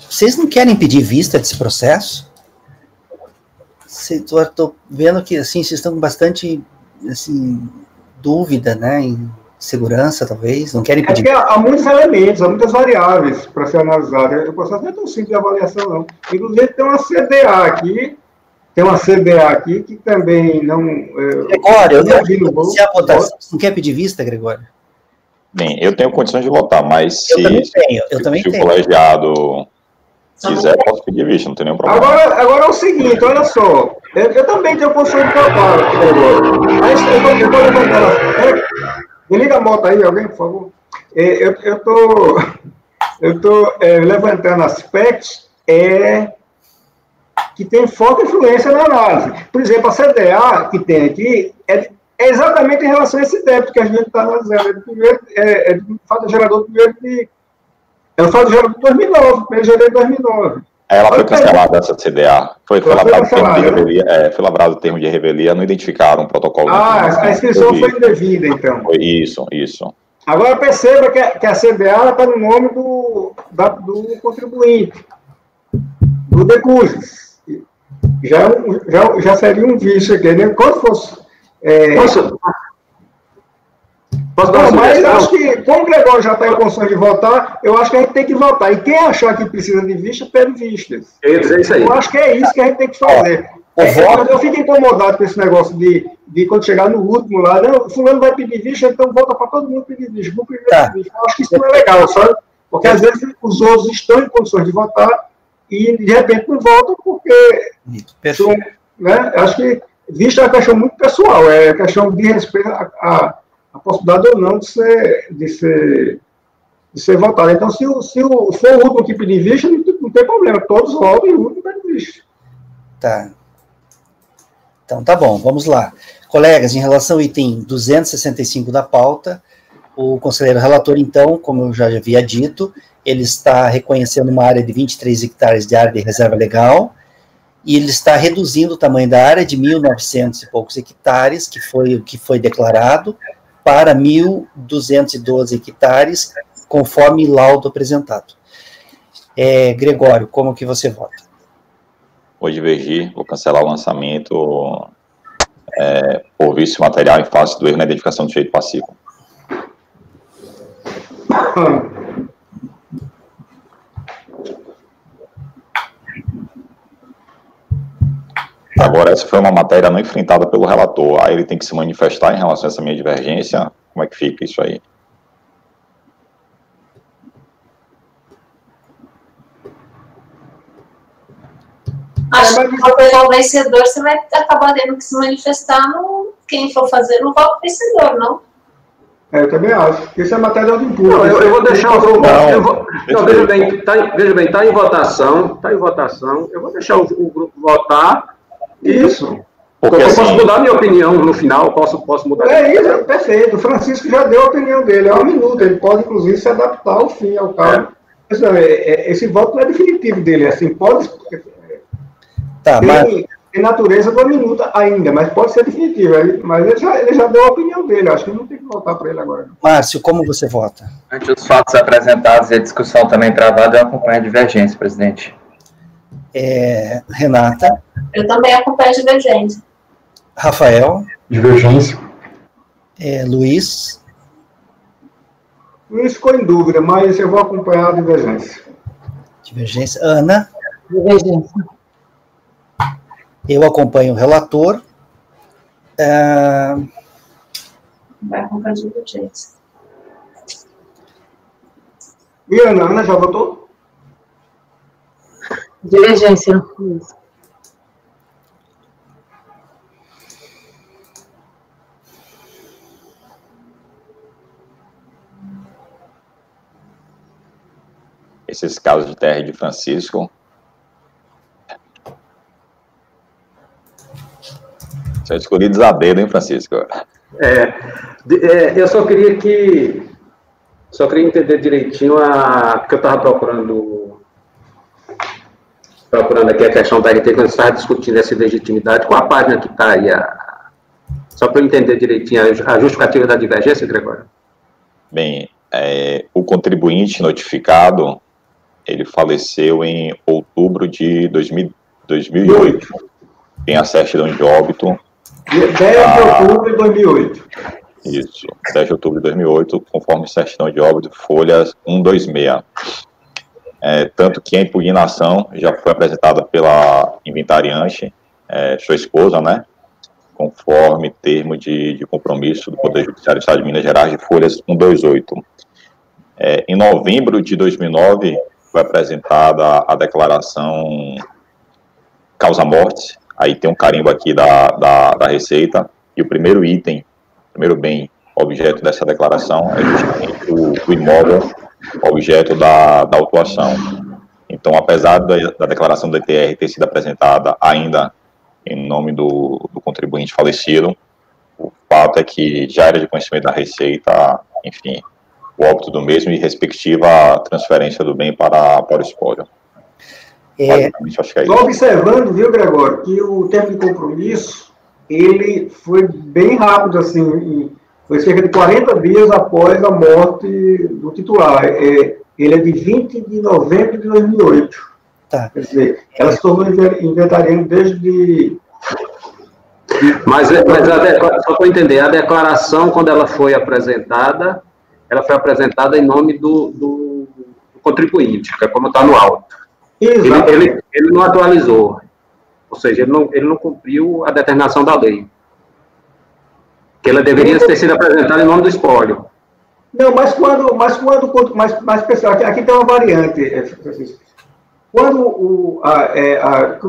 Vocês não querem pedir vista desse processo? Estou vendo que assim, vocês estão com bastante assim, dúvida, né, em segurança, talvez, não querem pedir. É porque há muitos elementos, há muitas variáveis para ser analisado. O processo não é tão simples de avaliação, não. Inclusive, tem uma CDA aqui, que também não... Gregório, você não quer pedir vista, Gregório? Bem, eu tenho condições de votar, mas se o colegiado quiser, posso pedir vista, não tem nenhum problema. Agora é o seguinte, olha só, eu também tenho condições de votar, mas eu estou levantando... Me liga a moto aí, alguém, por favor. Eu estou levantando aspectos que tem forte influência na análise. Por exemplo, a CDA que tem aqui é exatamente em relação a esse débito que a gente está analisando. É do fato gerador é o fato gerador de 2009, 1 de janeiro de 2009. Ela foi cancelada, essa CDA. Foi lavrado o termo de revelia, não identificaram o protocolo. A inscrição foi indevida, então. Foi isso. Agora perceba que a CDA está no nome do contribuinte, do DECUSES. Já seria um vício aqui, né? Quando fosse... mas acho que, como o Gregório já está em condições de votar, eu acho que a gente tem que votar. E quem achar que precisa de vista, pede vistas. Eu ia dizer isso aí. Eu acho que é isso que a gente tem que fazer. Eu fico incomodado com esse negócio de quando chegar no último lá, não, fulano vai pedir vista, então volta para todo mundo pedir vista. Vou primeiro pedir vista. Eu acho que isso não é legal, sabe? Porque às vezes os outros estão em condições de votar e de repente não votam porque... né? Acho que vista é uma questão muito pessoal, é questão de respeito a possibilidade ou não de ser votado. Então, se for o último que pedir vista, não tem problema, todos votam e o último pede vista. Tá. Então, tá bom, vamos lá. Colegas, em relação ao item 265 da pauta, o conselheiro relator, então, como eu já havia dito, ele está reconhecendo uma área de 23 hectares de área de reserva legal, e ele está reduzindo o tamanho da área de 1.900 e poucos hectares, que foi o que foi declarado, para 1.212 hectares, conforme laudo apresentado. Gregório, como que você vota? Vou divergir, vou cancelar o lançamento por vício material em face do erro na identificação do direito passivo. Agora, essa foi uma matéria não enfrentada pelo relator. Aí ele tem que se manifestar em relação a essa minha divergência. Como é que fica isso aí? Acho que se você for vencedor, você vai acabar tendo que se manifestar quem for fazer no voto vencedor, não? Eu também acho. Isso é matéria de ordem pública. Não, eu vou deixar o grupo. Não, veja bem, está em votação. Eu vou deixar o grupo votar. Isso. Porque eu posso mudar minha opinião no final, posso mudar. É isso, perfeito. O Francisco já deu a opinião dele, é 1 minuto. Ele pode, inclusive, se adaptar ao fim, ao cabo. Esse voto não é definitivo dele, assim, pode. Tá, tem natureza de 1 minuto ainda, mas pode ser definitivo. Mas ele já deu a opinião dele, acho que não tem que voltar para ele agora. Márcio, como você vota? Ante os fatos apresentados e a discussão também travada, eu acompanho a divergência, presidente. Renata? Eu também acompanho a divergência. Rafael? Divergência. Luiz? Luiz ficou em dúvida, mas eu vou acompanhar a divergência. Divergência. Ana? Divergência. Eu acompanho o relator. Vai acompanhar a divergência. E a Ana já votou? Divergência. Esses casos de TR de Francisco. Você escolhi desadeiro, hein, Francisco? Eu só queria entender direitinho porque eu estava procurando aqui a questão da RT, quando você estava discutindo essa legitimidade. Qual a página que está aí? Só para eu entender direitinho a justificativa da divergência, Gregório. Bem, o contribuinte notificado, ele faleceu em outubro de 2008. Tem a certidão de óbito. 10 de outubro de 2008. Isso, 10 de outubro de 2008, conforme certidão de óbito, folhas 126. Tanto que a impugnação já foi apresentada pela inventariante, sua esposa, né? Conforme termo de compromisso do Poder Judiciário do Estado de Minas Gerais, de folhas 128. Em novembro de 2009, foi apresentada a declaração causa-morte. Aí tem um carimbo aqui da Receita, e o primeiro item, o primeiro bem, objeto dessa declaração, é justamente o imóvel, objeto da autuação. Então, apesar da declaração do ETR ter sido apresentada ainda em nome do contribuinte falecido, o fato é que já era de conhecimento da Receita, enfim, o óbito do mesmo e respectiva transferência do bem para o espólio. Acho que é isso. Estou observando, viu, Gregório, que o tempo de compromisso, ele foi bem rápido, assim, foi cerca de 40 dias após a morte do titular. Ele é de 20 de novembro de 2008. Tá. Quer dizer, ela se tornou inventariando desde... Mas só para entender, a declaração, quando ela foi apresentada em nome do contribuinte, que é como está no auto. Ele não atualizou, ou seja, ele não cumpriu a determinação da lei. Que ela deveria ter sido apresentada em nome do espólio. Não, mas pessoal, aqui tem uma variante, Francisco. Quando o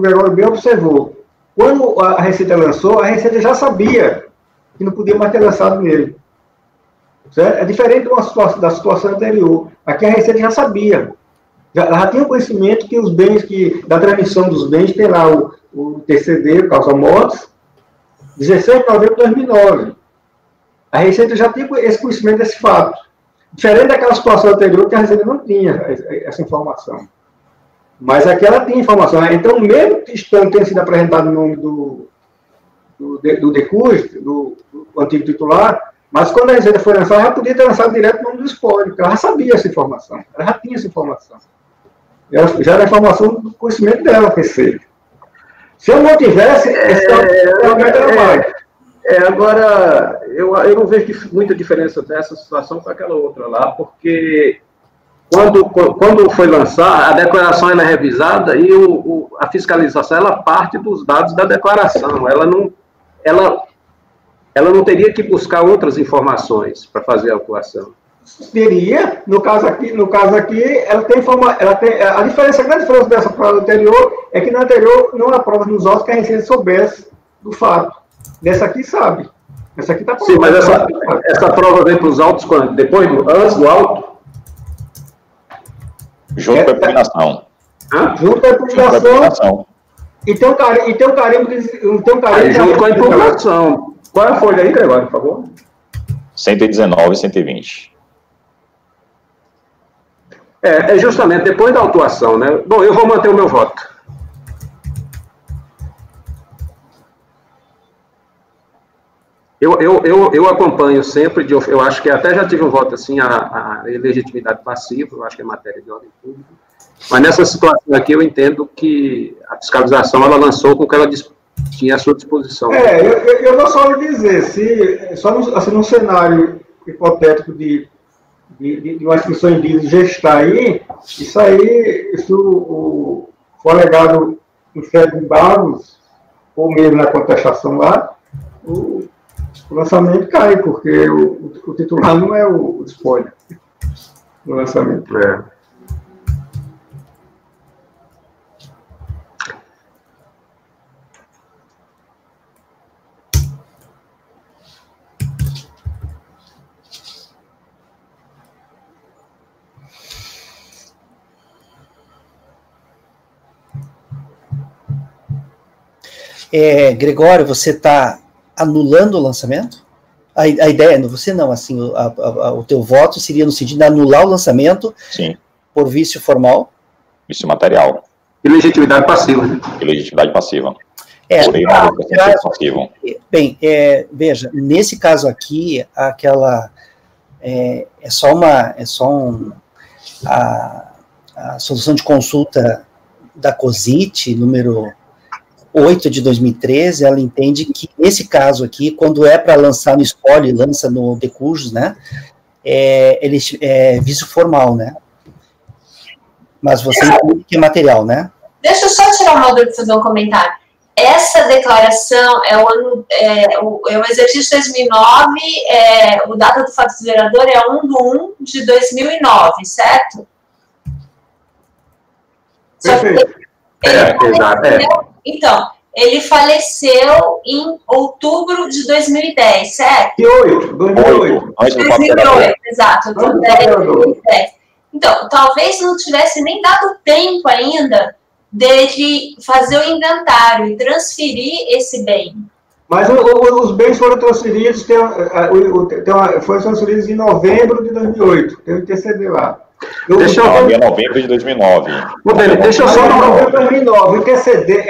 Gregório bem observou, quando a Receita lançou, a Receita já sabia que não podia mais ter lançado nele. Certo? É diferente da situação anterior. Aqui a Receita já sabia. Ela já tinha conhecimento que os bens, da transmissão dos bens, tem lá o TCD, o causa-mortes, 16 de novembro de 2009. A Receita já tinha esse conhecimento desse fato. Diferente daquela situação anterior, que a Receita não tinha essa informação. Mas aqui ela tinha informação. Então, mesmo tendo sido apresentado o nome do decus, do antigo titular, mas quando a Receita foi lançar, ela já podia ter lançado direto o nome do espólio, porque ela já sabia essa informação. Ela já tinha essa informação. Já era a informação do conhecimento dela, Receita. Se eu não tivesse, agora, eu não vejo muita diferença dessa situação com aquela outra lá, porque quando foi lançar, a declaração ela é revisada e a fiscalização ela parte dos dados da declaração. Ela não teria que buscar outras informações para fazer a autuação. Teria, no caso aqui, ela tem a diferença, a grande diferença dessa prova anterior é que na anterior não há prova nos autos que a gente soubesse do fato. Nessa aqui sabe. Essa aqui está pronta. Sim, mas essa prova vem para os autos quando? Antes do auto? Junto com a impugnação. Junto com a impugnação. E tem um carimbo. Junto com a impugnação. Qual é a folha aí, Gregório, por favor? 119 e 120. É justamente depois da autuação, né? Bom, eu vou manter o meu voto. Eu acompanho sempre, eu acho que até já tive um voto assim, a legitimidade passiva, eu acho que é matéria de ordem pública, mas nessa situação aqui eu entendo que a fiscalização, ela lançou com o que ela tinha à sua disposição. Eu vou só lhe dizer, num cenário hipotético de uma instituição indígena gestar aí, se o alegado infere em Barros, ou mesmo na contestação lá, o lançamento cai, porque o titular não é o spoiler do lançamento. Gregório, você está anulando o lançamento? A ideia, você não, assim, o teu voto seria no sentido de anular o lançamento. Sim. Por vício formal? Vício material. E legitimidade passiva. E legitimidade passiva. Bem, veja, nesse caso aqui, a solução de consulta da COSIT, número 8 de 2013, ela entende que, nesse caso aqui, quando é para lançar no espólio e lança no decujus, né, ele é vício formal, né? Mas você entende que é material, né? Deixa eu só tirar uma dúvida e fazer um comentário. Essa declaração é o exercício 2009, o data do fato do vereador é 1/1/2009, certo? Perfeito. Exato. Então, ele faleceu em outubro de 2010, certo? 2008. 2008, exato. 2010. Então, talvez não tivesse nem dado tempo ainda dele fazer o inventário e transferir esse bem. Mas os bens foram transferidos, foram transferidos em novembro de 2008. Tem o ITCD lá. Em novembro de 2009. Deixa eu só... Novembro de 2009. O ITCD,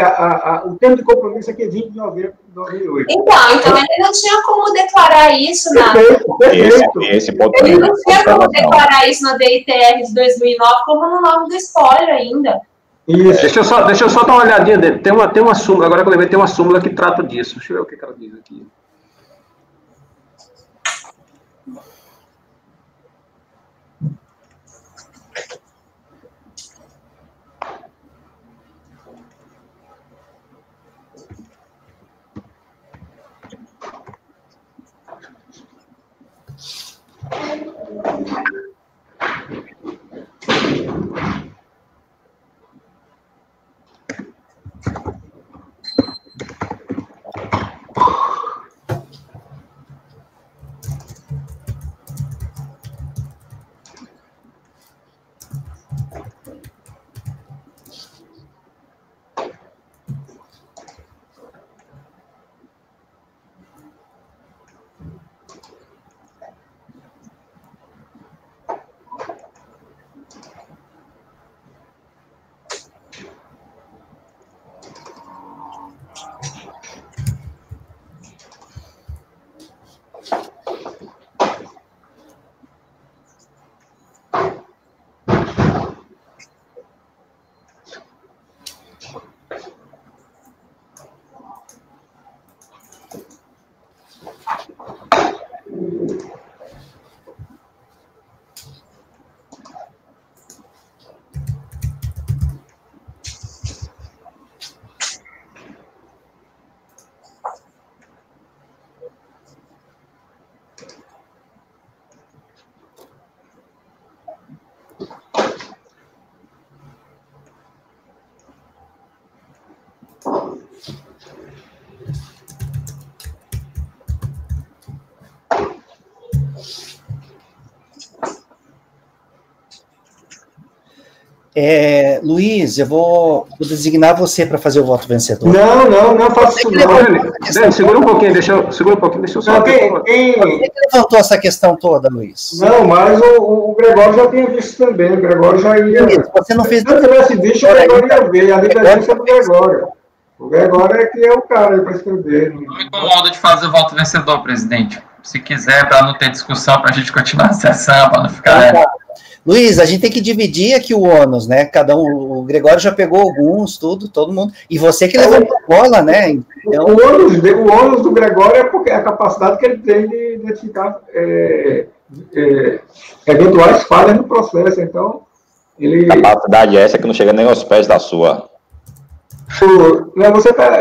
o termo de compromisso aqui é 20 de novembro de 2008. Então ele não tinha como declarar isso na... Esse ponto ele não tinha como declarar isso na DITR de 2009 como no nome do espólio ainda. Isso. Deixa eu só dar uma olhadinha dele. Tem uma súmula, agora que eu lembrei, tem uma súmula que trata disso. Deixa eu ver o que ela diz aqui. Luiz, eu vou designar você para fazer o voto vencedor. Não faço isso não. Segura um pouquinho, deixa eu só... Quem levantou essa questão toda, Luiz? Não, mas o Gregório já tinha visto também, o Gregório já ia... Você não fez... Se eu tivesse visto, o Gregório ia ver, a divergência é do Gregório. O Gregório é que é o cara para escrever. Não me incomoda de fazer o voto vencedor, presidente. Se quiser, para não ter discussão, para a gente continuar a sessão, para não ficar... Luiz, a gente tem que dividir aqui o ônus, né? Cada um, o Gregório já pegou alguns, todo mundo. E você que levantou a bola, né? Então... O ônus do Gregório é porque a capacidade que ele tem de identificar eventuais falhas no processo. Então, ele... Capacidade essa que não chega nem aos pés da sua. Não,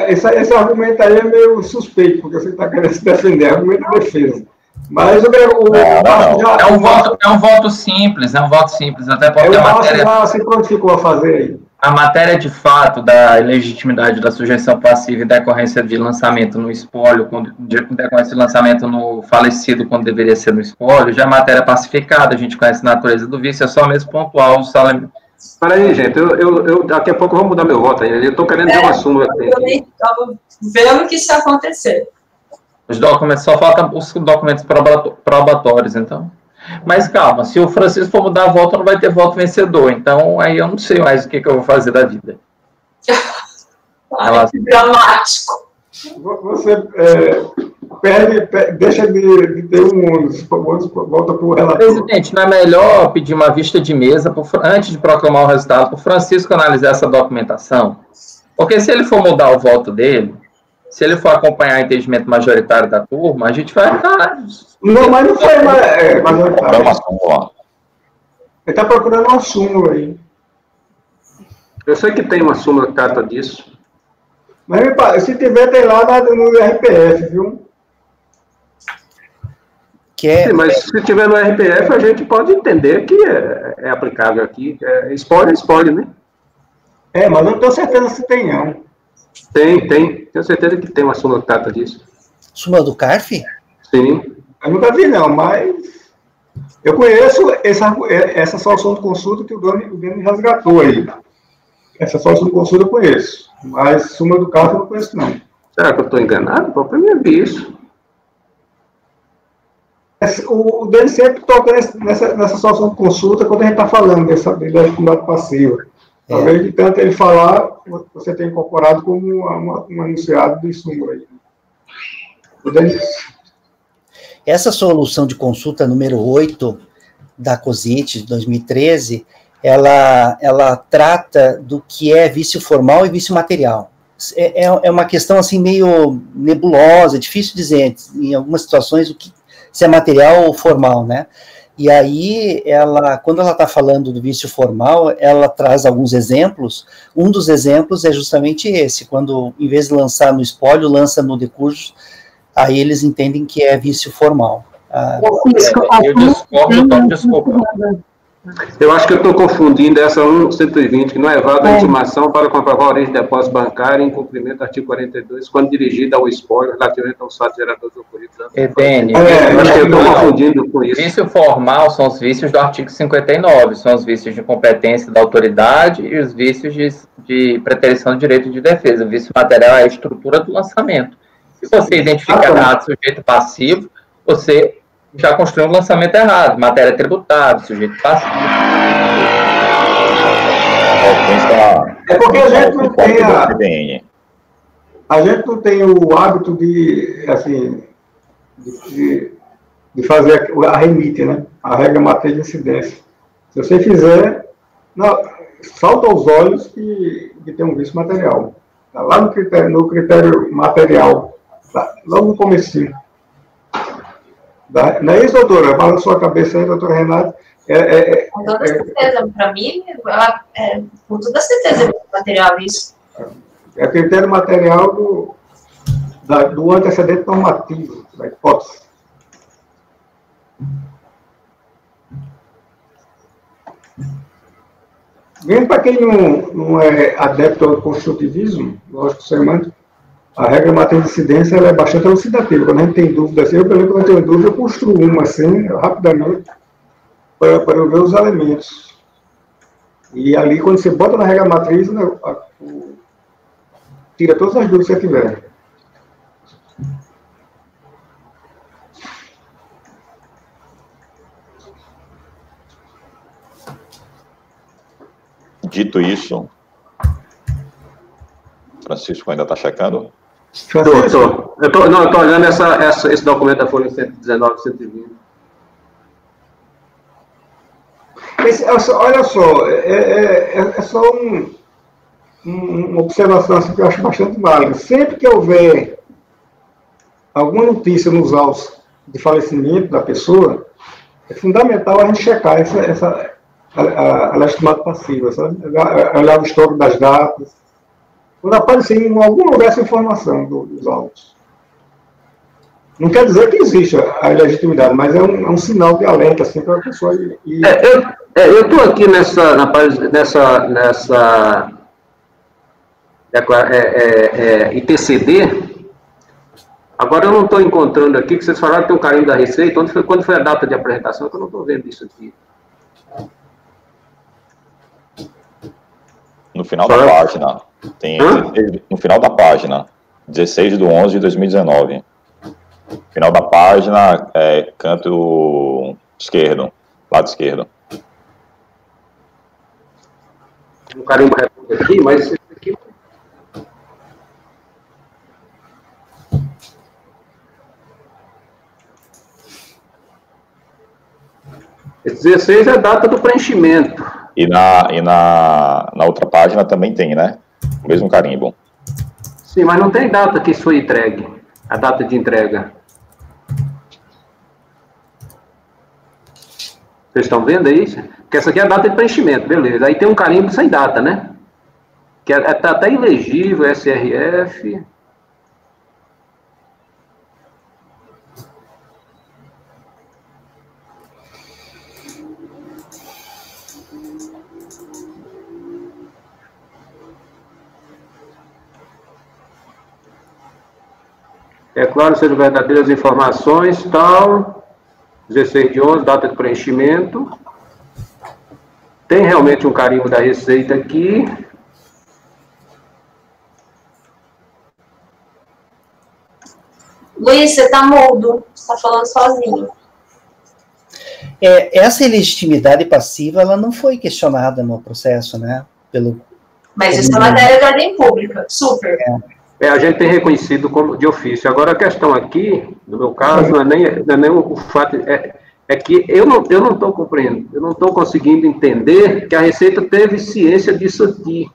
esse argumento aí é meio suspeito, porque você está querendo se defender, é argumento de defesa. Mas é um voto simples, até porque a matéria já se prontificou a fazer aí. A matéria de fato da legitimidade da sujeição passiva e decorrência de lançamento no espólio, decorrência de lançamento no falecido quando deveria ser no espólio, já é matéria pacificada, a gente conhece a natureza do vício, é só mesmo pontual os elementos. Para aí, gente, eu daqui a pouco eu vou mudar meu voto aí, eu estou querendo dizer uma súmula aqui. Eu nem estava vendo que isso ia acontecer. Os documentos, só faltam os documentos probatórios, então. Mas calma, se o Francisco for mudar a voto, não vai ter voto vencedor. Então, aí eu não sei mais o que eu vou fazer da vida. Que dramático. Você deixa de ter um ônus, volta para o relator. Presidente, não é melhor pedir uma vista de mesa, antes de proclamar o resultado, para o Francisco analisar essa documentação? Porque se ele for mudar o voto dele, se ele for acompanhar o entendimento majoritário da turma, a gente vai ficar... Não, mas não foi majoritário. Ele está procurando uma súmula aí. Eu sei que tem uma súmula que trata disso. Mas se tiver, tem lá no RPF, viu? Sim, mas se tiver no RPF, a gente pode entender que é aplicável aqui. Spoiler, né? Mas não tenho certeza se tem, não. Tem. Tenho certeza que tem uma súmula que trata disso. Súmula do CARF? Sim. Eu nunca vi, não, mas eu conheço essa solução de consulta que o Dani resgatou aí. Essa solução de consulta eu conheço, mas súmula do CARF eu não conheço, não. Será que eu estou enganado? Para mim eu vi isso. O Dani sempre toca nessa solução de consulta quando a gente está falando dessa legitimidade passiva. Talvez de tanto ele falar, você tenha incorporado como um anunciado de súmula aí. Essa solução de consulta número 8 da COSIT de 2013, ela trata do que é vício formal e vício material. É uma questão assim meio nebulosa, difícil dizer em algumas situações se é material ou formal, né? E aí, quando ela está falando do vício formal, ela traz alguns exemplos. Um dos exemplos é justamente esse, quando, em vez de lançar no espólio, lança no decurso, aí eles entendem que é vício formal. Eu discordo, desculpa. Eu acho que eu estou confundindo essa 120, que não é válida a intimação para comprovar a origem de depósito bancário em cumprimento do artigo 42, quando dirigida ao espólio relativamente aos fatos geradores ocorridos. Edene, acho que eu estou confundindo com isso. Vício formal são os vícios do artigo 59, são os vícios de incompetência da autoridade e os vícios de preterição de direito de defesa. O vício material é a estrutura do lançamento. Se você identifica errado sujeito passivo, você já construiu um lançamento errado, matéria tributável, sujeito passivo. É porque a gente não tem a gente não tem o hábito de fazer a remite, né? A regra matéria de incidência. Se você fizer, salta aos olhos que tem um vício material. Tá lá no critério material, tá, logo no comecinho. Não é isso, doutora? Fala na sua cabeça aí, doutora Renata. Com toda certeza, para mim, com toda certeza é material isso. É critério material do antecedente normativo, da hipótese. Mesmo para quem não é adepto ao construtivismo, lógico, ser humano, a regra matriz de incidência ela é bastante elucidativa. Quando a gente tem dúvida, assim, quando eu tenho dúvida, eu construo uma assim, rapidamente, para eu ver os elementos. E ali, quando você bota na regra matriz, né, tira todas as dúvidas que você tiver. Dito isso, Francisco ainda está checando? Eu estou olhando esse documento da Folha 119 e 120. Olha só, é só uma observação assim, que eu acho bastante válida. Sempre que houver alguma notícia nos autos de falecimento da pessoa, é fundamental a gente checar a legitimada passiva, sabe? Olhar o histórico das datas. Quando aparecer em algum lugar essa informação dos autos. Não quer dizer que existe a ilegitimidade, mas é um sinal de alerta assim, para a pessoa ir. Eu estou aqui nessa ITCD. Agora eu não estou encontrando aqui, que vocês falaram que tem um carimbo da Receita. Quando foi a data de apresentação? Que eu não estou vendo isso aqui. No final da página, no final da página, 16/11/2019. Final da página, canto esquerdo, lado esquerdo. Um carimbo aqui, mas esse aqui... Esse 16 é a data do preenchimento. E na outra página também tem, né? O mesmo carimbo. Sim, mas não tem data que isso foi entregue. A data de entrega. Vocês estão vendo aí? Que essa aqui é a data de preenchimento, beleza. Aí tem um carimbo sem data, né? Que tá até ilegível, SRF. É claro, sejam verdadeiras informações, tal, 16/11, data de preenchimento. Tem realmente um carimbo da Receita aqui. Luiz, você está mudo, você está falando sozinho. Essa ilegitimidade passiva, ela não foi questionada no processo, né? Mas isso é matéria de ordem pública, super. A gente tem reconhecido como de ofício. Agora, a questão aqui, no meu caso, não é nem o fato... É que eu não estou compreendendo, eu não estou conseguindo entender que a Receita teve ciência disso aqui.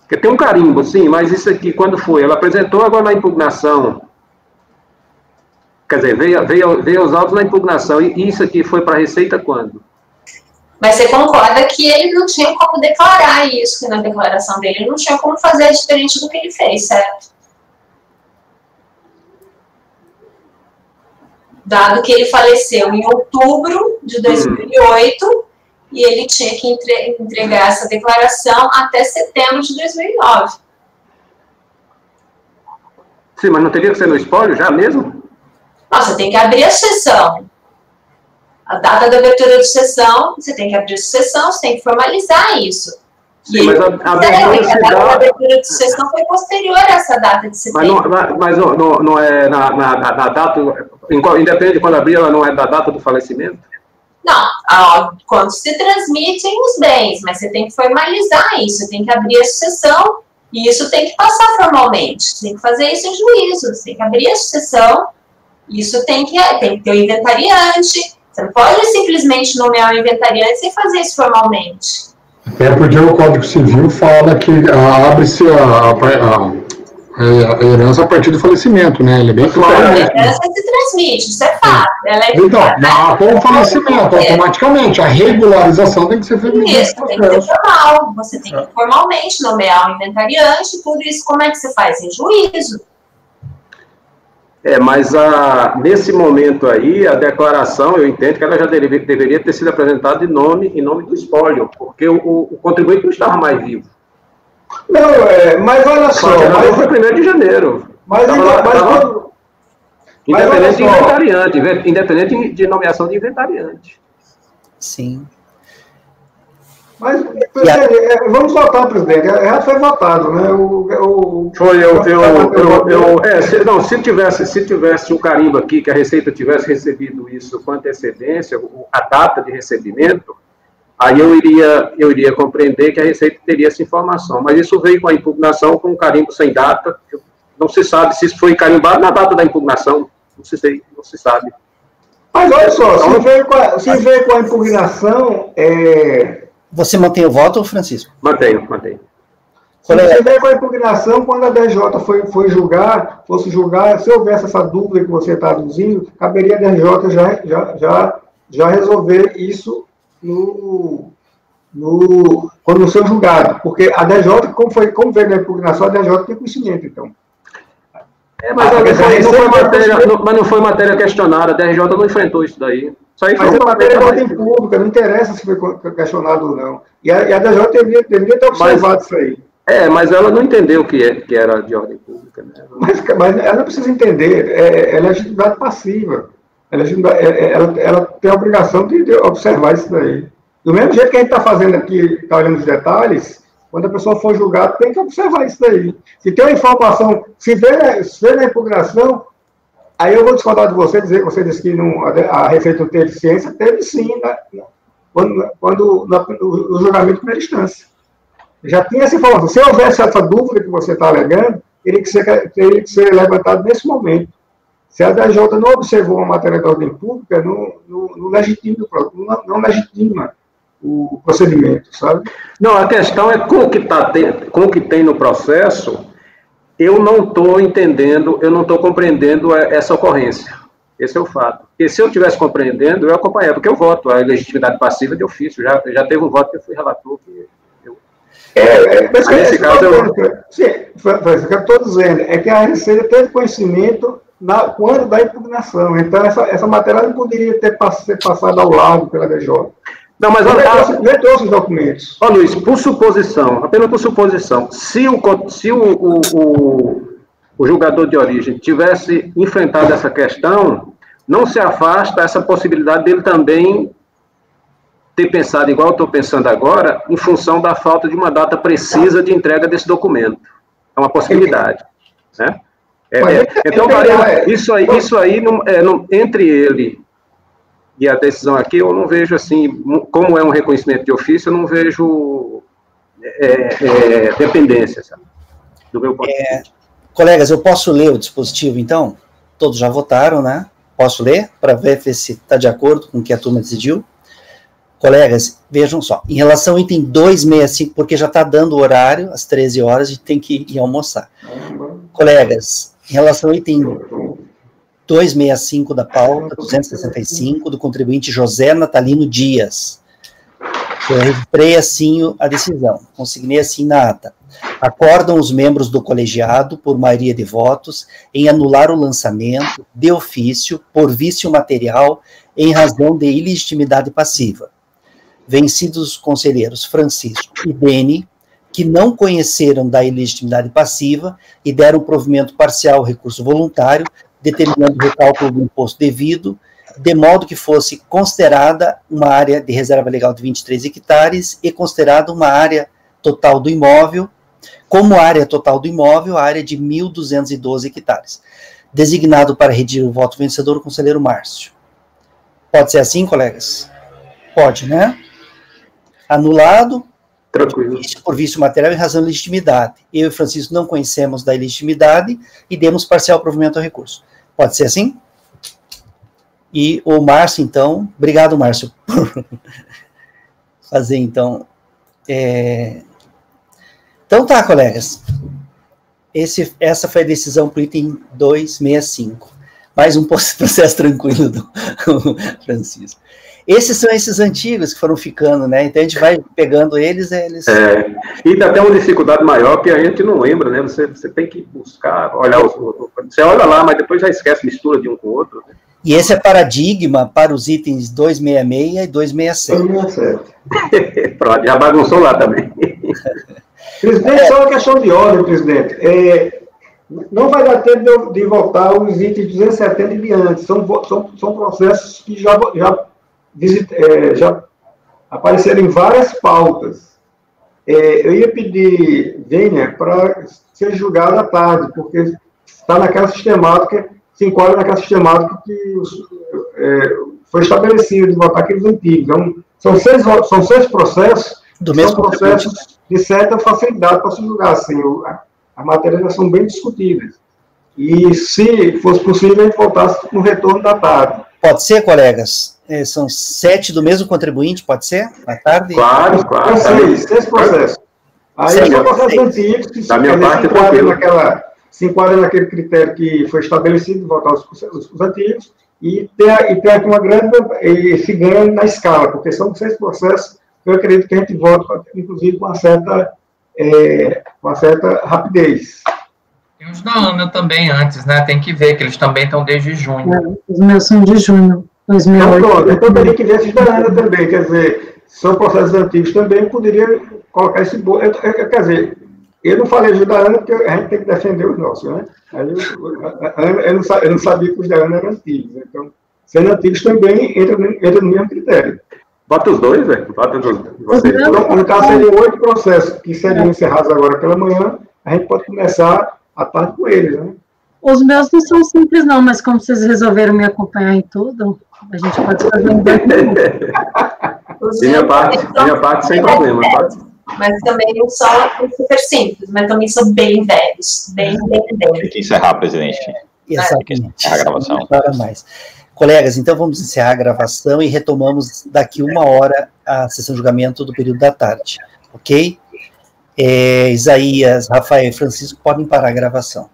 Porque tem um carimbo, sim, mas isso aqui, quando foi? Ela apresentou agora na impugnação. Quer dizer, veio os autos na impugnação. E isso aqui foi para a Receita quando? Mas você concorda que ele não tinha como declarar isso, que na declaração dele ele não tinha como fazer diferente do que ele fez, certo? Dado que ele faleceu em outubro de 2008, e ele tinha que entregar essa declaração até setembro de 2009. Sim, mas não teria que ser no espólio já mesmo? Não, você tem que abrir a sessão. A data da abertura de sessão, você tem que abrir a sessão, você tem que formalizar isso. Sim, mas a data da abertura de sessão foi posterior a essa data de setembro. Mas não é na data, independente de quando abrir, ela não é da data do falecimento? Não, quando se transmitem os bens, mas você tem que formalizar isso, você tem que abrir a sessão, e isso tem que passar formalmente, você tem que fazer isso em juízo, você tem que abrir a sessão, isso tem que ter o inventariante. Você não pode simplesmente nomear o inventariante sem fazer isso formalmente. Até porque o Código Civil fala que abre-se a herança a partir do falecimento, né? Ele é bem claro. A herança se transmite, isso é fato. Então, com o falecimento, automaticamente, a regularização tem que ser feita. Isso, tem que ser formal. Você tem que formalmente nomear o inventariante, tudo isso, como é que você faz? Em juízo. Mas nesse momento aí, a declaração, eu entendo que ela já deveria ter sido apresentada em nome do espólio, porque o contribuinte não estava mais vivo. Não, mas olha só. Mas foi 1º de janeiro. Independente de inventariante, independente de nomeação de inventariante. Sim. Mas, vamos votar, presidente. Já foi votado, né? Se tivesse um carimbo aqui, que a Receita tivesse recebido isso com antecedência, a data de recebimento, aí eu iria compreender que a Receita teria essa informação. Mas isso veio com a impugnação com um carimbo sem data. Não se sabe se isso foi carimbado na data da impugnação. Não se sabe. Mas olha só, se veio com a impugnação... Você mantém o voto, Francisco? Mantenho. Se você veio com a impugnação, quando a DJ fosse julgar, se houvesse essa dúvida que você está aduzindo, caberia a DJ já resolver isso quando no seu julgado. Porque a DJ, como veio na impugnação, a DJ tem conhecimento, então. Mas não foi matéria questionada, a DJ não enfrentou isso daí. Mas é matéria de ordem pública, não interessa se foi questionado ou não. E a DJ deveria ter observado isso aí. Mas ela não entendeu que era de ordem pública. Né? Mas ela não precisa entender, é legitimidade passiva. Ela tem a obrigação de observar isso daí. Do mesmo jeito que a gente está fazendo aqui, está olhando os detalhes, quando a pessoa for julgada, tem que observar isso daí. Se tem uma informação, se vê na impugnação, aí eu vou discordar de você, dizer que você disse que a Receita não teve ciência, teve sim, no julgamento de primeira instância. Já tinha essa informação. Se houvesse essa dúvida que você está alegando, teria que ser levantado nesse momento. Se a DJ não observou uma matéria de ordem pública, não legitima o procedimento, sabe? Não, a questão é com o que tem no processo. Eu não estou entendendo, eu não estou compreendendo essa ocorrência. Esse é o fato. Porque se eu estivesse compreendendo, eu acompanhava, porque eu voto a legitimidade passiva de ofício. Já teve um voto que eu fui relator. Nesse caso, sim, o que eu estou dizendo é que a Receita teve conhecimento quando da impugnação. Então, essa matéria não poderia ser passada ao lado pela DJ. Não, mas eu trouxe os documentos. Ó, Luiz, por suposição, apenas por suposição, se o julgador de origem tivesse enfrentado essa questão, não se afasta essa possibilidade dele também ter pensado igual eu estou pensando agora, em função da falta de uma data precisa de entrega desse documento. É uma possibilidade. Né? Então, isso aí entre ele e a decisão aqui, eu não vejo assim, como é um reconhecimento de ofício, eu não vejo dependência, sabe? Do meu ponto de vista. Colegas, eu posso ler o dispositivo, então? Todos já votaram, né? Posso ler, para ver se está de acordo com o que a turma decidiu? Colegas, vejam só, em relação ao item 265, porque já está dando o horário, às 13 horas, a gente tem que ir almoçar. Colegas, em relação ao item 265 da pauta, 265, do contribuinte José Natalino Dias. Eu registrei assim a decisão, consignei assim na ata. Acordam os membros do colegiado, por maioria de votos, em anular o lançamento, de ofício, por vício material, em razão de ilegitimidade passiva. Vencidos os conselheiros Francisco e Beni, que não conheceram da ilegitimidade passiva e deram provimento parcial ao recurso voluntário, determinando o recálculo do imposto devido, de modo que fosse considerada uma área de reserva legal de 23 hectares e considerada uma área total do imóvel, como área total do imóvel, a área de 1.212 hectares. Designado para redigir o voto vencedor o conselheiro Márcio. Pode ser assim, colegas? Pode, né? Anulado. Tranquilo. Por vício material em razão de legitimidade. Eu e Francisco não conhecemos da ilegitimidade e demos parcial provimento ao recurso. Pode ser assim? E o Márcio, então, obrigado, Márcio, por fazer, então. Então tá, colegas. Essa foi a decisão para o item 265. Mais um processo tranquilo do Francisco. Esses são esses antigos que foram ficando, né? Então a gente vai pegando eles. E dá até uma dificuldade maior que a gente não lembra, né? Você tem que buscar, olhar você olha lá, mas depois já esquece, mistura de um com o outro. Né? E esse é paradigma para os itens 266 e 267. Pronto, já bagunçou lá também. Presidente, só uma questão de ordem, presidente. Não vai dar tempo de votar os itens 270 e diante. São processos que já apareceram em várias pautas. Eu ia pedir, Vênia, para ser julgado à tarde, porque está naquela sistemática, se enquadra naquela sistemática que foi estabelecida de votar aqueles antigos. Então, são seis processos, são processos de certa facilidade para se julgar. Assim, as matérias já são bem discutidas. E, se fosse possível, a gente voltasse no retorno da tarde. Pode ser, colegas? São 7 do mesmo contribuinte, pode ser? À tarde? Claro. Seis processos. Aí são processos antigos que se enquadram naquele critério que foi estabelecido de votar os antigos e tem aqui uma grande... e se ganha na escala, porque são 6 processos que eu acredito que a gente vota, inclusive, com uma certa rapidez. Tem os da Ana também antes, né? Tem que ver que eles também estão desde junho. Os meus são de junho, 2008. Então teria que ver esses da Ana também, quer dizer, são processos antigos também, poderia colocar esse bolo. Quer dizer, eu não falei de da Ana porque a gente tem que defender os nossos, né? Aí eu não sabia que os da Ana eram antigos. Então, sendo antigos também entra no mesmo critério. Bota os dois, velho. Bota vocês. Então, no caso, seriam 8 processos que seriam encerrados agora pela manhã, a gente pode começar à tarde com eles, né? Os meus não são simples, não, mas como vocês resolveram me acompanhar em tudo, a gente pode fazer um minha parte sem problema. Mas também não são super simples, mas também são bem velhos. Bem. Tem que encerrar, presidente. Exatamente. Tem que encerrar a gravação. Não para mais. Colegas, então vamos encerrar a gravação e retomamos daqui 1 hora a sessão de julgamento do período da tarde, ok? Isaías, Rafael e Francisco podem parar a gravação.